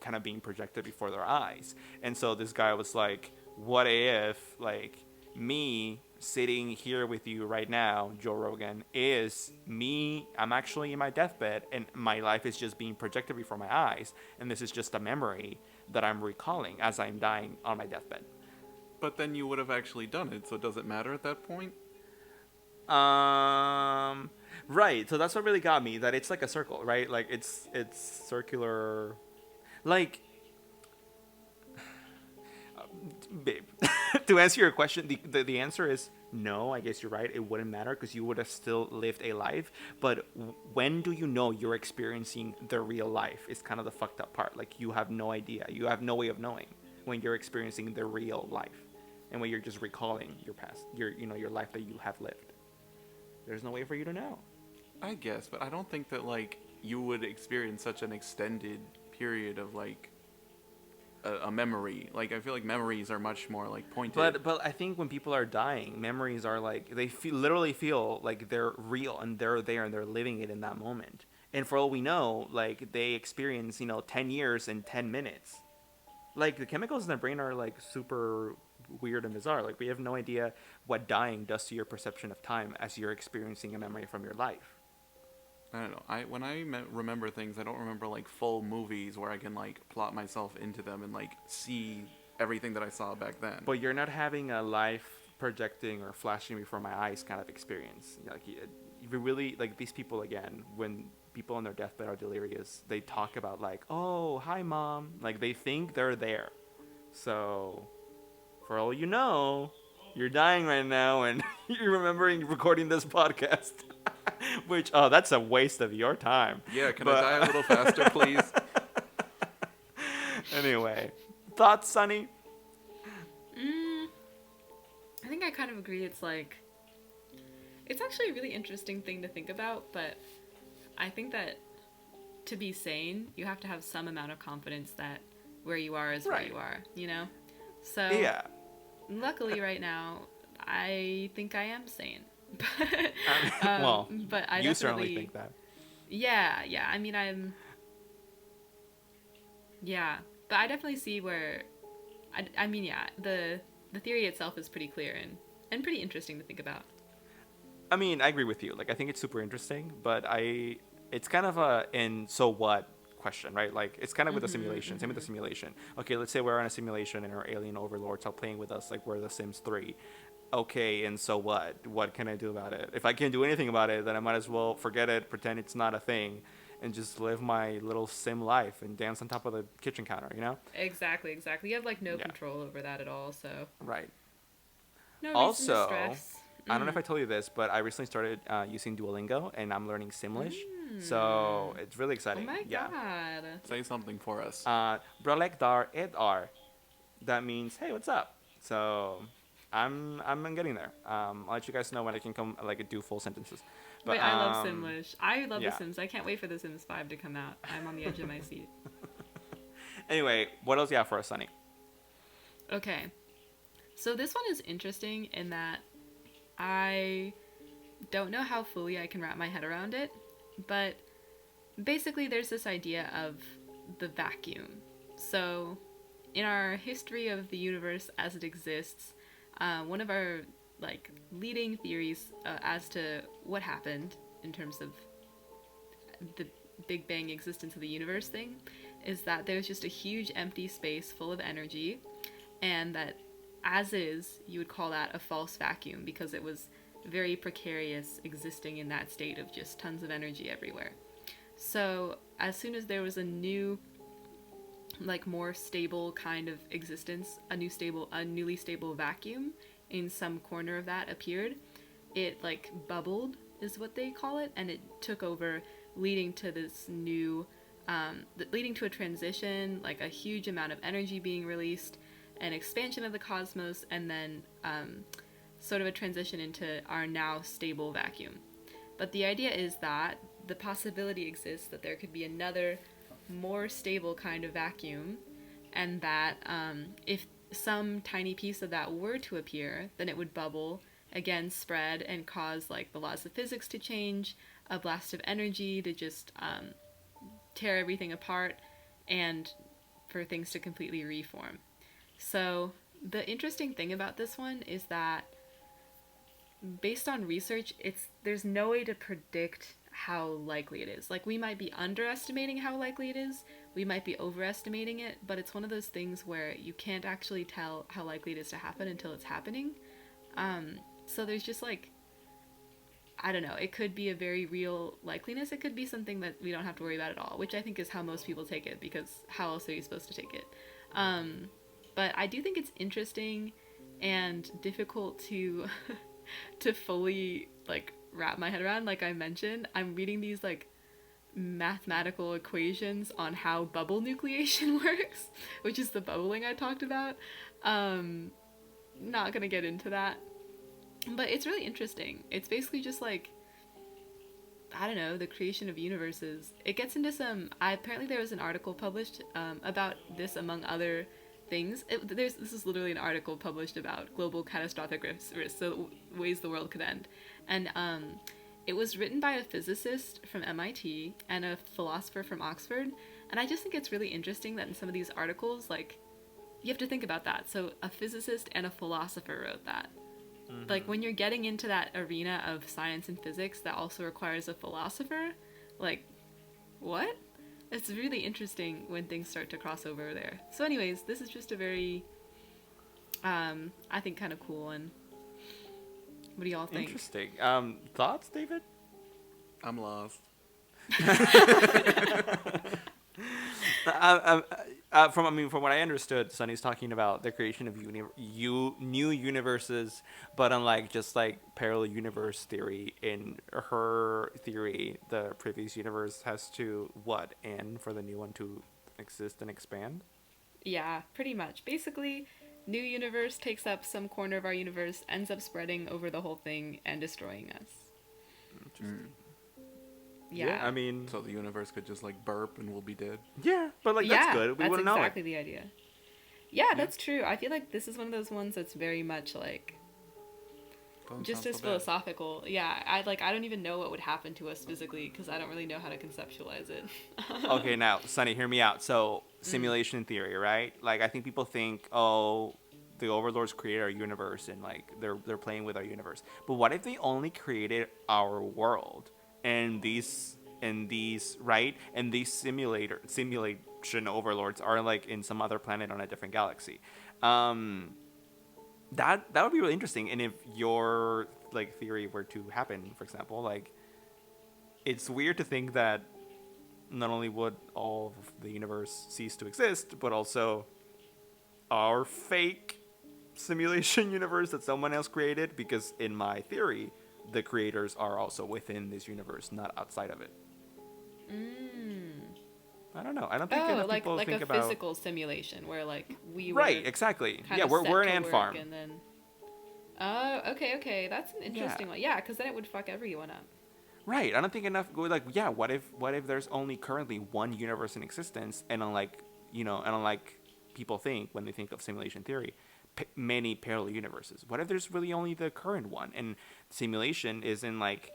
kind of being projected before their eyes. And so this guy was like, what if like me sitting here with you right now, Joe Rogan, is me. I'm actually in my deathbed and my life is just being projected before my eyes, and this is just a memory that I'm recalling as I'm dying on my deathbed. But then you would have actually done it, so does it matter at that point? Right, so that's what really got me, that it's like a circle, right? Like it's circular, like babe. To answer your question, the answer is no. I guess you're right. It wouldn't matter because you would have still lived a life. But when do you know you're experiencing the real life? Is kind of the fucked up part. Like you have no idea. You have no way of knowing when you're experiencing the real life, and when you're just recalling your past, your life that you have lived. There's no way for you to know. I guess, but I don't think that like you would experience such an extended period of like a memory. Like I feel like memories are much more like pointed. But I think when people are dying, memories are like they literally feel like they're real and they're there and they're living it in that moment. And for all we know, like they experience 10 years in 10 minutes. Like the chemicals in the brain are like super weird and bizarre. Like we have no idea what dying does to your perception of time as you're experiencing a memory from your life. I don't know. When I remember things, I don't remember like full movies where I can like plot myself into them and like see everything that I saw back then. But you're not having a life projecting or flashing before my eyes kind of experience. Like you really like these people again when people on their deathbed are delirious. They talk about like, oh, hi mom. Like they think they're there. So for all you know, you're dying right now and you're remembering recording this podcast. Which, oh, that's a waste of your time. Yeah, can I die a little faster, please? Anyway, thoughts, Sunny? I think I kind of agree. It's like, it's actually a really interesting thing to think about, but I think that to be sane, you have to have some amount of confidence that where you are is where Right. you are, you know? So, Yeah. luckily right now, I think I am sane. Well, but I you definitely certainly think that. Yeah. I mean, yeah, but I definitely see where, I mean, yeah, the theory itself is pretty clear and pretty interesting to think about. I mean, I agree with you. Like, I think it's super interesting, but it's kind of a in so what question, right? Like, it's kind of with a simulation. Same with the simulation. Okay, let's say we're on a simulation and our alien overlords are playing with us, like we're the Sims 3. Okay, and so what? What can I do about it? If I can't do anything about it, then I might as well forget it, pretend it's not a thing, and just live my little sim life and dance on top of the kitchen counter, you know? Exactly. You have like no Yeah. control over that at all, so Right. no reason to Also, stress. I don't know if I told you this, but I recently started using Duolingo, and I'm learning Simlish. So it's really Oh exciting. my Yeah. god. Say something for us. Brolek dar edar. That means, hey, what's up? So I'm getting there. I'll let you guys know when I can come like do full sentences. But, Wait, I love Simlish. I love yeah. The Sims. I can't wait for The Sims 5 to come out. I'm on the edge of my seat. Anyway, what else you have for us, Sunny? Okay. So this one is interesting in that I don't know how fully I can wrap my head around it, but basically there's this idea of the vacuum. So in our history of the universe as it exists, one of our like leading theories as to what happened in terms of the Big Bang existence of the universe thing is that there's just a huge empty space full of energy, and that as is, you would call that a false vacuum because it was very precarious existing in that state of just tons of energy everywhere. So as soon as there was a new, like more stable kind of existence, a newly stable vacuum in some corner of that appeared, it like bubbled is what they call it, and it took over, leading to this new, leading to a transition, like a huge amount of energy being released, an expansion of the cosmos, and then sort of a transition into our now stable vacuum. But the idea is that the possibility exists that there could be another more stable kind of vacuum, and that if some tiny piece of that were to appear, then it would bubble, again spread, and cause like the laws of physics to change, a blast of energy to just tear everything apart, and for things to completely reform. So the interesting thing about this one is that based on research, there's no way to predict how likely it is. Like, we might be underestimating how likely it is, we might be overestimating it, but it's one of those things where you can't actually tell how likely it is to happen until it's happening. So there's just like, I don't know, it could be a very real likeliness, it could be something that we don't have to worry about at all, which I think is how most people take it, because how else are you supposed to take it? But I do think it's interesting and difficult to to fully like wrap my head around. Like I mentioned, I'm reading these like mathematical equations on how bubble nucleation works, which is the bubbling I talked about. Not gonna get into that, but it's really interesting. It's basically just like, I don't know, the creation of universes. It gets into some. Apparently, there was an article published about this, among other things. This is literally an article published about global catastrophic risks, so ways the world could end. And it was written by a physicist from MIT and a philosopher from Oxford. And I just think it's really interesting that in some of these articles, like, you have to think about that. So a physicist and a philosopher wrote that. Like, when you're getting into that arena of science and physics that also requires a philosopher, like, what? It's really interesting when things start to cross over there. So anyways, this is just a very, I think, kind of cool one. What do y'all think? Interesting. Thoughts, David? I'm lost. From what I understood, Sunny's talking about the creation of new universes, but unlike just like parallel universe theory, in her theory, the previous universe has to end for the new one to exist and expand. Yeah, pretty much. Basically, new universe takes up some corner of our universe, ends up spreading over the whole thing and destroying us. Yeah. I mean, So the universe could just like burp and we'll be dead. yeah, but like that's good. We that's wouldn't exactly know the idea. Yeah, that's true. I feel like this is one of those ones that's very much like Doesn't just sound as so bad. philosophical. Yeah, I don't even know what would happen to us physically because I don't really know how to conceptualize it. it. Okay, now Sunny, hear me out. So simulation theory, right? Like I think people think, oh, the overlords created our universe and like they're playing with our universe. But what if they only created our world and these right and these simulation overlords are like in some other planet on a different galaxy? That would be really interesting. And if your like theory were to happen, for example, like it's weird to think that not only would all of the universe cease to exist, but also our fake simulation universe that someone else created, because in my theory, the creators are also within this universe, not outside of it. I don't know. I don't think Oh, enough like people like think a about physical simulation where like we were right. Exactly. kind Yeah, of we're set we're an to ant work farm. and then. Oh, okay. That's an interesting one. Yeah, because then it would fuck everyone up. Right. I don't think enough go like, yeah, what if there's only currently one universe in existence, and unlike people think when they think of simulation theory, many parallel universes. What if there's really only the current one, and simulation is in like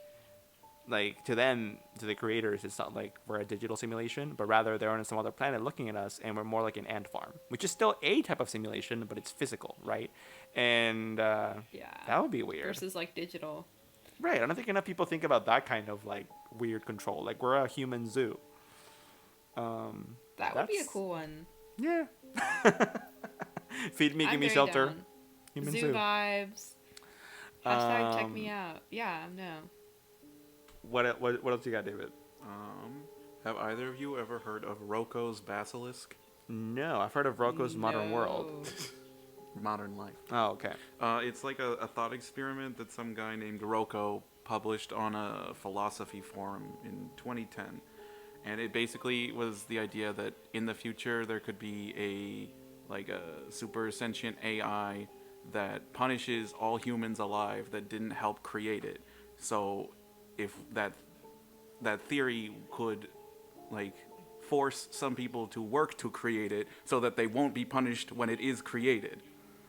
to them, to the creators, it's not like we're a digital simulation, but rather they're on some other planet looking at us, and we're more like an ant farm, which is still a type of simulation, but it's physical, right? And Yeah. that would be weird. Versus like digital. Right. I don't think enough people think about that kind of like weird control. Like we're a human zoo. That would be a That's- cool one. Yeah. Feed me, I'm give me very shelter. down. Human Zoo zoo. vibes. Hashtag check me out. Yeah, no. What else you got, David? Have either of you ever heard of Rocco's Basilisk? No, I've heard of Rocco's Modern World. No. Modern Life. Oh, okay. It's like a thought experiment that some guy named Rocco published on a philosophy forum in 2010. And it basically was the idea that in the future there could be a super sentient AI that punishes all humans alive that didn't help create it. So if that theory could like force some people to work to create it so that they won't be punished when it is created.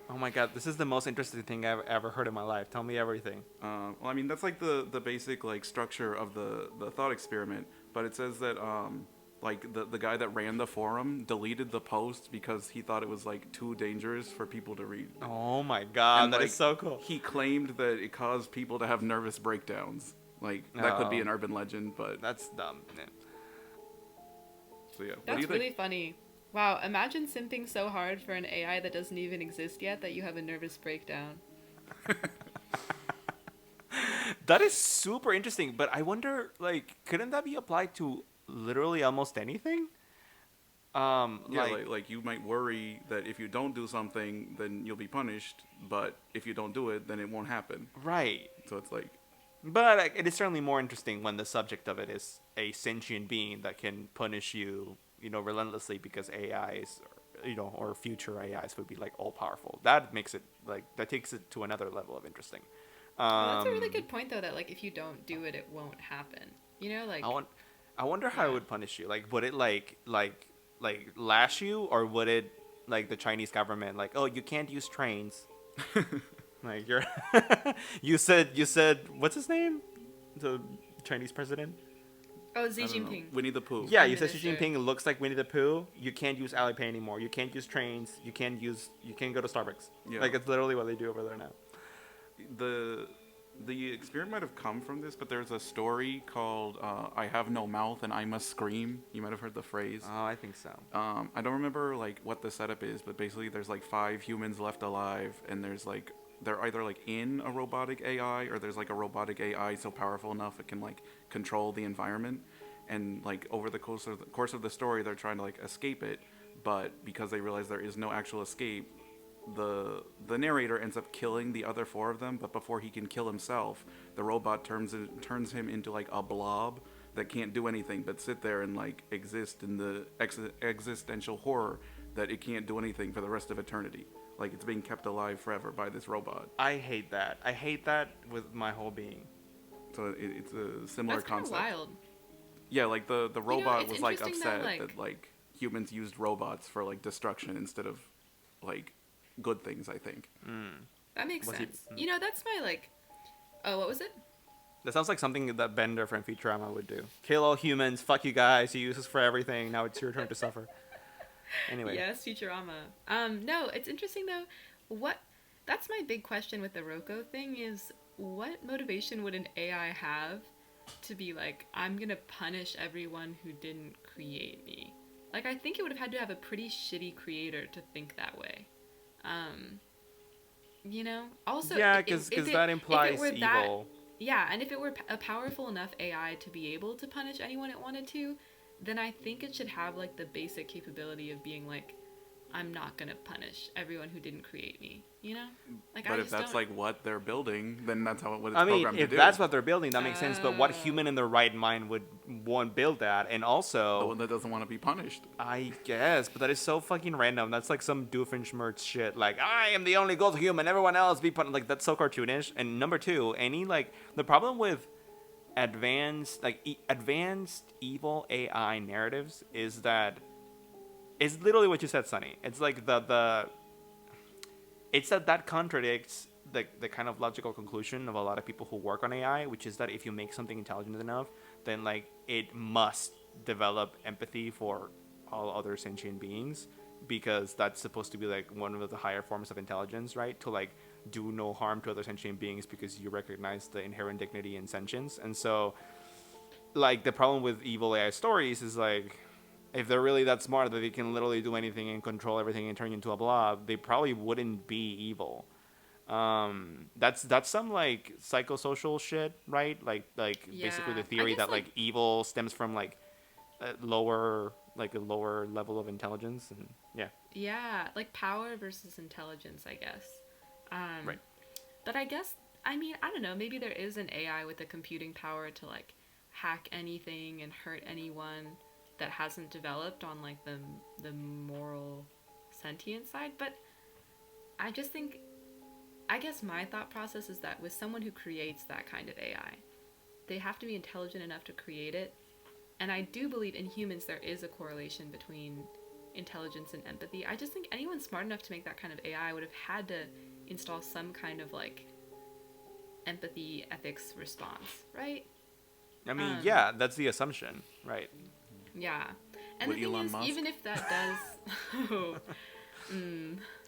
Oh my god, this is the most interesting thing I've ever heard in my life. Tell me everything. Well, I mean, that's like the basic like structure of the thought experiment. But it says that like the guy that ran the forum deleted the post because he thought it was like too dangerous for people to read. Oh my god, And, that like, is so cool. He claimed that it caused people to have nervous breakdowns. Like that could be Oh. an urban legend, but That's dumb. Yeah. so yeah. What do That's you think? really funny. Wow, imagine simping so hard for an AI that doesn't even exist yet that you have a nervous breakdown. That is super interesting, but I wonder, like, couldn't that be applied to literally almost anything? Yeah, like you might worry that if you don't do something, then you'll be punished. But if you don't do it, then it won't happen. right. So it's like, But it is certainly more interesting when the subject of it is a sentient being that can punish you, relentlessly because AIs, or future AIs would be like all powerful. That makes it that takes it to another level of interesting. Well, that's a really Um, good point though. That like if you don't do it, it won't happen. You know, I like want. I wonder how it yeah. would punish you. Like, would it like lash you, or would it like the Chinese government like, oh, you can't use trains. Like you're, you said what's his name, the Chinese president? Oh, Xi I don't know. Jinping, Winnie the Pooh. Yeah, Prime you said Xi Minister. Jinping looks like Winnie the Pooh. You can't use Alipay anymore. You can't use trains. You can't go to Starbucks. Yeah. Like it's literally what they do over there now. the the experiment might have come from this, but there's a story called "I Have No Mouth and I Must Scream." You might have heard the phrase. Oh, I think so. I don't remember like what the setup is, but basically there's like 5 humans left alive, and there's like they're either like in a robotic AI or there's like a robotic AI so powerful enough it can like control the environment, and like over the course of the story they're trying to like escape it, but because they realize there is no actual escape, the narrator ends up killing the other 4 of them, but before he can kill himself, the robot turns him into like a blob that can't do anything but sit there and like exist in the existential horror that it can't do anything for the rest of eternity. Like it's being kept alive forever by this robot. I hate that. I hate that with my whole being. So it's a similar That's kind of concept. wild. Yeah, like the robot it's was like interesting though, upset like that like humans used robots for like destruction instead of like good things, I think. that makes Was he- sense. You know, that's my like. Oh, what was it? That sounds like something that Bender from Futurama would do. Kill all humans. Fuck you guys. You use us for everything. Now it's your turn to suffer. Anyway. Yes, Futurama. No, it's interesting though. What? That's my big question with the Roko thing is what motivation would an AI have to be like, I'm gonna punish everyone who didn't create me? Like, I think it would have had to have a pretty shitty creator to think that way. Um, you know. Also, Yeah, if because it- that if it implies were evil. that- yeah, and if it were a powerful enough AI to be able to punish anyone it wanted to, then I think it should have like the basic capability of being like, I'm not gonna punish everyone who didn't create me. You know, like But I if just that's don't. like what they're building, then that's what it's I mean, programmed if to do. that's what they're building, that makes sense. But what Oh. human in their right mind would want build that? And The also, one that doesn't want to be punished. I guess, but that is so fucking random. That's like some Doofenshmirtz shit. Like, I am the only good human. Everyone else be punished. Like, that's so cartoonish. And number two, any like the problem with advanced evil AI narratives is that it's literally what you said, Sonny. It's like it's that contradicts the kind of logical conclusion of a lot of people who work on AI, which is that if you make something intelligent enough, then like it must develop empathy for all other sentient beings, because that's supposed to be like one of the higher forms of intelligence, right? To like do no harm to other sentient beings because you recognize the inherent dignity in sentience. And so like the problem with evil AI stories is like if they're really that smart that they can literally do anything and control everything and turn you into a blob, they probably wouldn't be evil. That's some like psychosocial shit, right? Like basically Yeah, the I theory guess, that like- like evil stems from like a lower level of intelligence, and yeah. Yeah, like power versus intelligence, I guess. Right. But I guess, I mean, I don't know, maybe there is an AI with the computing power to like hack anything and hurt anyone that hasn't developed on like the moral sentient side, but I just think, I guess my thought process is that with someone who creates that kind of AI, they have to be intelligent enough to create it. And I do believe in humans there is a correlation between intelligence and empathy. I just think anyone smart enough to make that kind of AI would have had to install some kind of like empathy ethics response, right? I mean, Um, yeah, that's the assumption, right? Yeah. And Would the thing Elon is, Musk? even if that does, oh,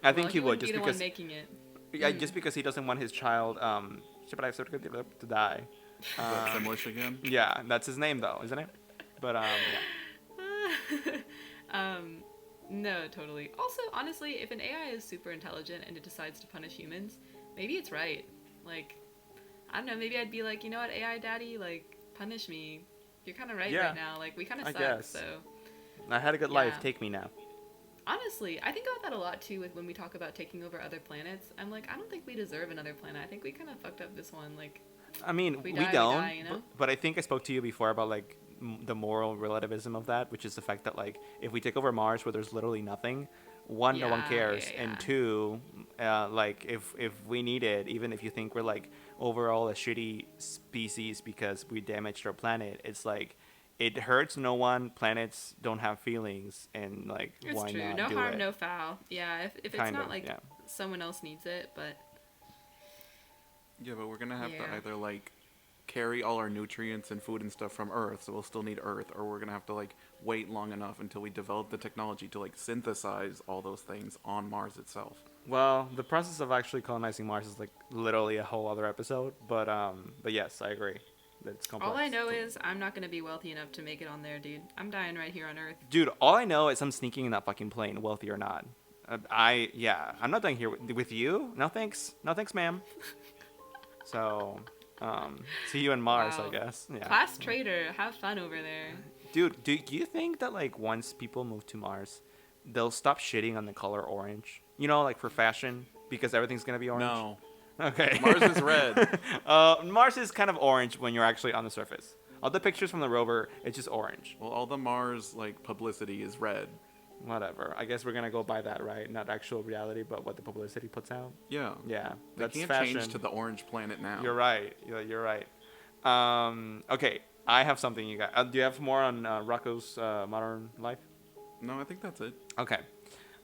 I think well, he would wouldn't just be the because one making it. yeah, just because he doesn't want his child to die. Is that Simlish again? Yeah, that's his name though, isn't it? But yeah. No, totally. Also, honestly, if an AI is super intelligent and it decides to punish humans, maybe it's right. Like, I don't know, maybe I'd be like, you know what, AI daddy, like, punish me. You're kind of right Yeah, right now. Like, we kind of I suck, guess. so. I had a good life. Yeah. Take me now. Honestly, I think about that a lot too with when we talk about taking over other planets. I'm like, I don't think we deserve another planet. I think we kind of fucked up this one. Like, I mean, we we die, we don't. die, you know? But I think I spoke to you before about like the moral relativism of that, which is the fact that like if we take over Mars where there's literally nothing, no one Yeah, cares, yeah, and yeah. two, like if we need it, even if you think we're like overall a shitty species because we damaged our planet. It's like it hurts no one. Planets don't have feelings, and like It's why true. not No do harm, it? no foul. Yeah, if it's Kind not of, like yeah. someone else needs it, but Yeah, but we're gonna have to yeah. either like carry all our nutrients and food and stuff from Earth, so we'll still need Earth, or we're gonna have to like wait long enough until we develop the technology to like synthesize all those things on Mars itself. Well, the process of actually colonizing Mars is like literally a whole other episode. But yes, I agree that it's All I complex. know is I'm not gonna be wealthy enough to make it on there, dude. I'm dying right here on Earth. Dude, all I know is I'm sneaking in that fucking plane, wealthy or not. I'm not done here with you. No thanks, no thanks, ma'am. So, see you in Mars, I Wow. guess. Yeah. Class trader, have fun over there. Dude, do you think that like once people move to Mars, they'll stop shitting on the color orange? You know, like for fashion, because everything's gonna be orange. No, Okay. Mars is red. Mars is kind of orange when you're actually on the surface. All the pictures from the rover, it's just orange. Well, all the Mars like publicity is red. Whatever. I guess we're gonna go by that, right? Not actual reality, but what the publicity puts out. Yeah. Yeah, They that's can't fashion. change to the orange planet now. You're right. You're right. Okay, I have something you got. Do you have more on Rocco's modern life? No, I think that's it. Okay.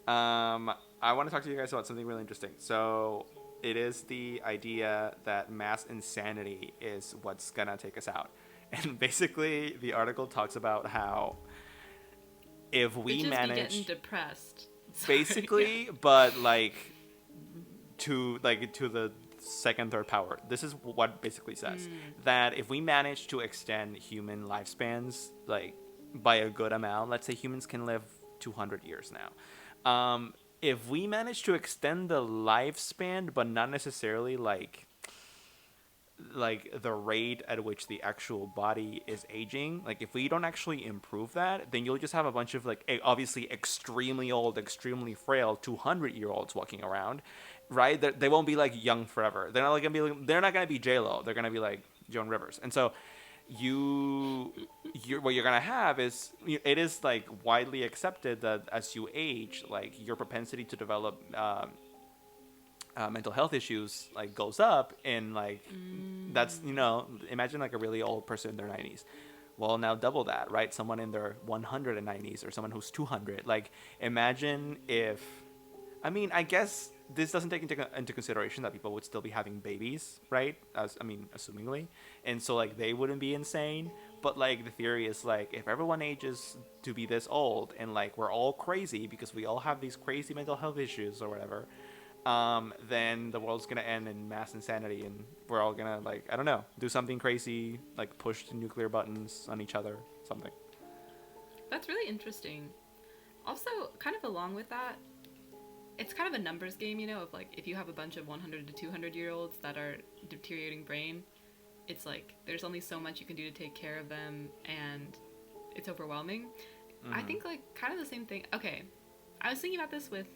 I want to talk to you guys about something really interesting. So, it is the idea that mass insanity is what's gonna take us out. And basically, the article talks about how if we Bitches be getting manage, depressed. Sorry. basically, but like to the second, third power. This is what it basically says that if we manage to extend human lifespans like by a good amount, let's say humans can live 200 years now. If we manage to extend the lifespan, but not necessarily like the rate at which the actual body is aging, like if we don't actually improve that, then you'll just have a bunch of like obviously extremely old, extremely frail 200-year-olds walking around, right? They won't be like young forever. They're not like gonna be, they're not gonna be J-Lo. They're gonna be like Joan Rivers. And so what you're gonna have is, it is like widely accepted that as you age, like your propensity to develop mental health issues like goes up, and like that's, imagine like a really old person in their 90s. Well, now double that, right? Someone in their 190s or someone who's 200. Like, imagine if, I mean, I guess this doesn't take into consideration that people would still be having babies, right? Assumingly. And so, like, they wouldn't be insane. But, like, the theory is, like, if everyone ages to be this old and, like, we're all crazy because we all have these crazy mental health issues or whatever, then the world's gonna end in mass insanity, and we're all gonna, like, I don't know, do something crazy, like push the nuclear buttons on each other, something. That's really interesting. Also, kind of along with that, it's kind of a numbers game, of like if you have a bunch of 100 to 200-year-olds that are deteriorating brain, it's like there's only so much you can do to take care of them, and it's overwhelming. I think like kind of the same thing. Okay, I was thinking about this with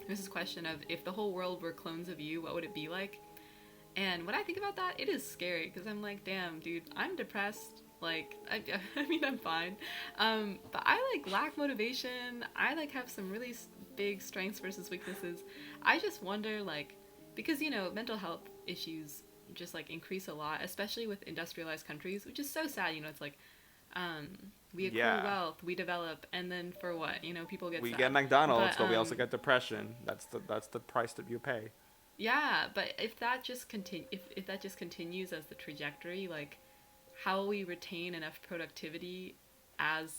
this question of if the whole world were clones of you, what would it be like? And when I think about that, it is scary because I'm like, damn, dude, I'm depressed. Like, I mean, I'm fine. But I like lack motivation. I like have some really big strengths versus weaknesses. I just wonder, like, because, mental health issues just like increase a lot, especially with industrialized countries, which is so sad. It's like, we accrue wealth, we develop, and then for what? People get We sad. get McDonald's, but we also um, get depression. That's the price that you pay. Yeah, but if that just if that just continues as the trajectory, like, how will we retain enough productivity as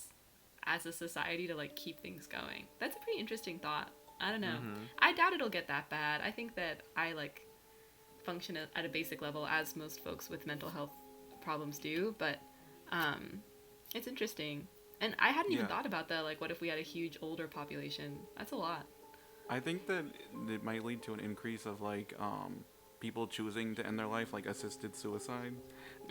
a society to like keep things going? That's a pretty interesting thought. I don't know. I doubt it'll get that bad. I think that I like function at a basic level as most folks with mental health problems do, but it's interesting. And I hadn't even thought about that, like what if we had a huge older population? That's a lot. I think that it might lead to an increase of like people choosing to end their life, like assisted suicide.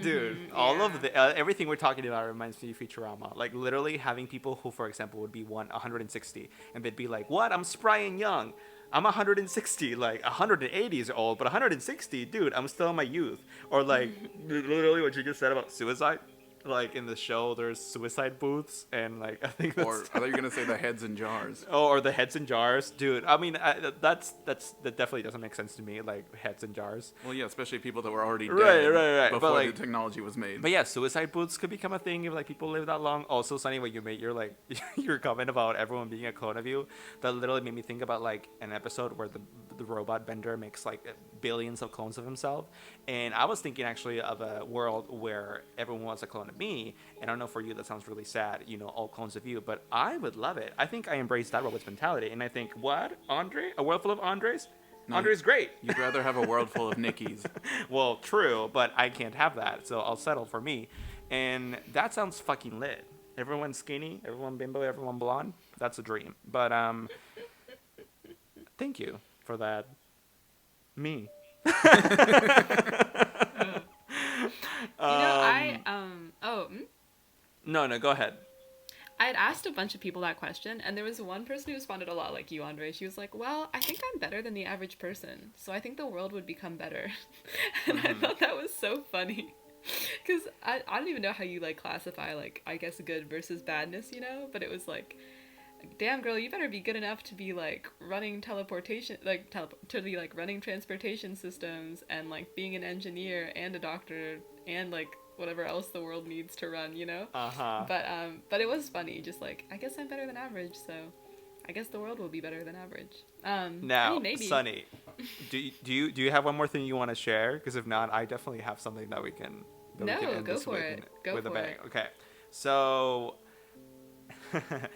Dude, all of the everything we're talking about reminds me of Futurama. Like literally having people who, for example, would be 160, and they'd be like, "What? I'm spry and young. I'm 160. Like 180 is old, but 160, dude, I'm still in my youth." Or like literally what you just said about suicide. like in the show, there's suicide booths, and like I think Or that's I thought you were gonna say the heads in jars. oh, or the heads in jars, dude. I mean, that definitely doesn't make sense to me. Like heads in jars. Well, yeah, especially people that were already Right, dead right. But before like, the technology was made. but yeah, suicide booths could become a thing if like people live that long. Also, Sunny, when you made your like your comment about everyone being a clone of you, that literally made me think about like an episode where the robot Bender makes like billions of clones of himself, and I was thinking actually of a world where everyone wants a clone of me. And I don't know, for you that sounds really sad, you know, all clones of you, but I would love it. I think I embrace that robot's mentality, and I think, what, Andre? A world full of Andres? No, Andre's great. You'd rather have a world full of Nickies. Well, true, but I can't have that, so I'll settle for me. And that sounds fucking lit. Everyone skinny, everyone bimbo, everyone blonde. That's a dream. But thank you for that. Me. No, go ahead. I had asked a bunch of people that question, and there was one person who responded a lot like you, Andre. She was like, well, I think I'm better than the average person, so I think the world would become better. And I thought that was so funny. Because I don't even know how you, like, classify, like, I guess good versus badness, you know? But it was like, damn, girl, you better be good enough to be, like, running teleportation, like, to be, like, running transportation systems and, like, being an engineer and a doctor and, like, whatever else the world needs to run, you know? But it was funny, just like, I guess I'm better than average, so I guess the world will be better than average. Now, I mean, maybe. Sunny, do you have one more thing you want to share? Because if not, I definitely have something that we can end Go this for with, it. Go with a for bang. it. Okay, so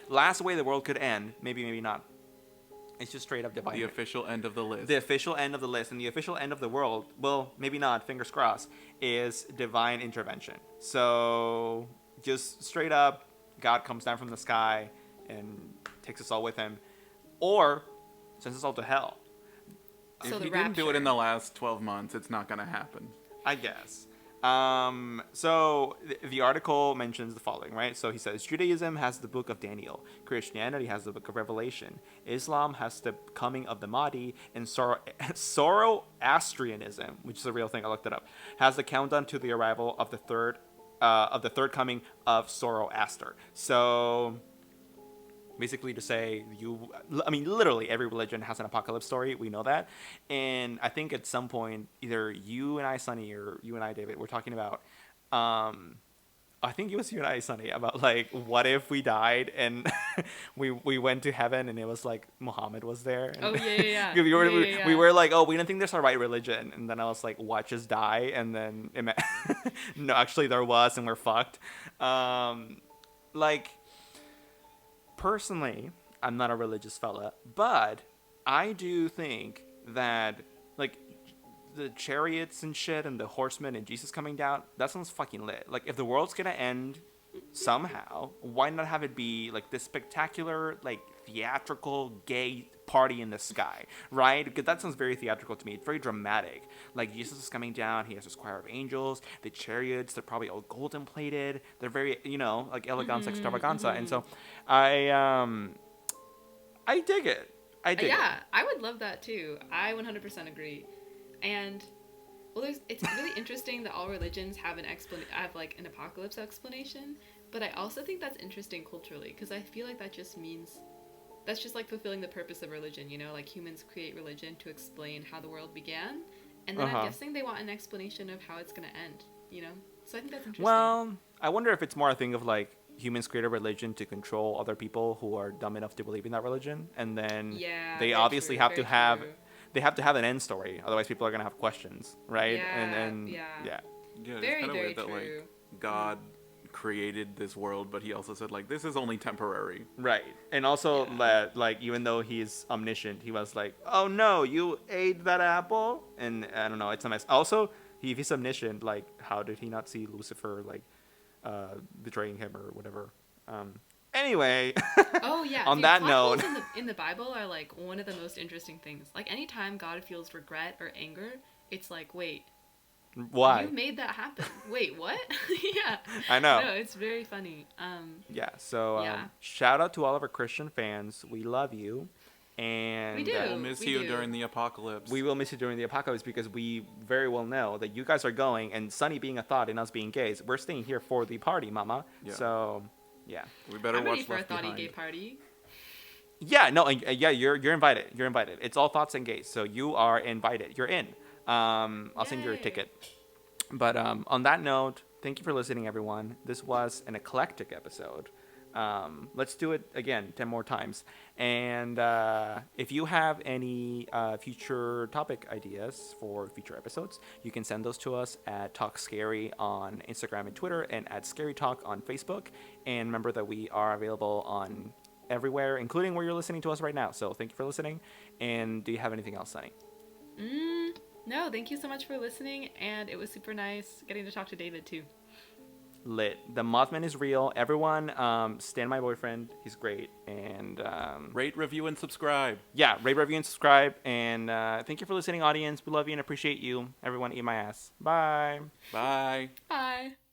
last way the world could end, maybe not. It's just straight up divine. The official end of the list. The official end of the list, and the official end of the world, well, maybe not, fingers crossed, is divine intervention. So just straight up, God comes down from the sky and takes us all with him, or sends us all to hell. So If the he didn't do it rapture. in the last 12 months, it's not gonna happen. I guess. So the article mentions the following, right? So he says Judaism has the book of Daniel, Christianity has the book of Revelation, Islam has the coming of the Mahdi, and Zoroastrianism, which is a real thing, I looked it up, has the countdown to the arrival of the third coming of Zoroaster. So basically to say literally every religion has an apocalypse story. We know that. And I think at some point, either you and I, Sunny, or you and I, David, we're talking about, I think it was you and I, Sunny, about like, what if we died and we went to heaven and it was like Muhammad was there. And Oh, yeah. we were like, oh, we don't think there's a right religion. And then I was like, watch us die. And then, no, actually there was, and we're fucked. Personally, I'm not a religious fella, but I do think that, like, the chariots and shit and the horsemen and Jesus coming down, that sounds fucking lit. Like, if the world's gonna end somehow, why not have it be, like, this spectacular, like, theatrical gay party in the sky, right? Because that sounds very theatrical to me. It's very dramatic. Like, Jesus is coming down, he has his choir of angels, the chariots, they're probably all golden plated, they're very, like, elegance extravaganza. And so I dig it. I dig it. Yeah, I would love that too. I 100% agree. And well, it's really interesting that all religions have have like an apocalypse explanation, but I also think that's interesting culturally, because I feel like that just means that's just like fulfilling the purpose of religion, you know, like humans create religion to explain how the world began, and then I'm guessing they want an explanation of how it's going to end, you know? So I think that's interesting. Well, I wonder if it's more a thing of like humans create a religion to control other people who are dumb enough to believe in that religion, and then they obviously have to have an end story, otherwise people are going to have questions, right? Yeah, it's very, kind of very weird that true. like God created this world, but he also said like this is only temporary. Right. And also that, like, even though he's omniscient, he was like, oh no, you ate that apple? And I don't know, it's a mess. Also, if he's omniscient, like, how did he not see Lucifer, like, betraying him or whatever? Anyway. Oh yeah. On dude, that plot note, holes in the Bible are like one of the most interesting things. Like anytime God feels regret or anger, it's like, wait, why? you made that happen. Wait, what? Yeah. I know. No, it's very funny. Yeah. So Yeah. shout out to all of our Christian fans. We love you. And We do. We'll miss We you do. during the apocalypse. we will miss you during the apocalypse because we very well know that you guys are going, and Sunny being a thought and us being gays, we're staying here for the party, mama. Yeah. So, yeah. We better I'm ready watch for a Left thoughty Behind. gay party. Yeah, no, yeah, you're invited. You're invited. It's all thoughts and gays, so you are invited. You're in. I'll send you a Yay. ticket. But on that note, thank you for listening, everyone. This was an eclectic episode. Let's do it again 10 more times. And if you have any future topic ideas for future episodes, you can send those to us at Talk Scary on Instagram and Twitter, and at Scary Talk on Facebook. And remember that we are available on everywhere, including where you're listening to us right now. So thank you for listening. And do you have anything else, Sunny? No, thank you so much for listening, and it was super nice getting to talk to David too. Lit. The Mothman is real. Everyone, stand my boyfriend. He's great. And Rate, review, and subscribe. yeah, rate, review, and subscribe. And thank you for listening, audience. We love you and appreciate you. Everyone, eat my ass. Bye. Bye. Bye.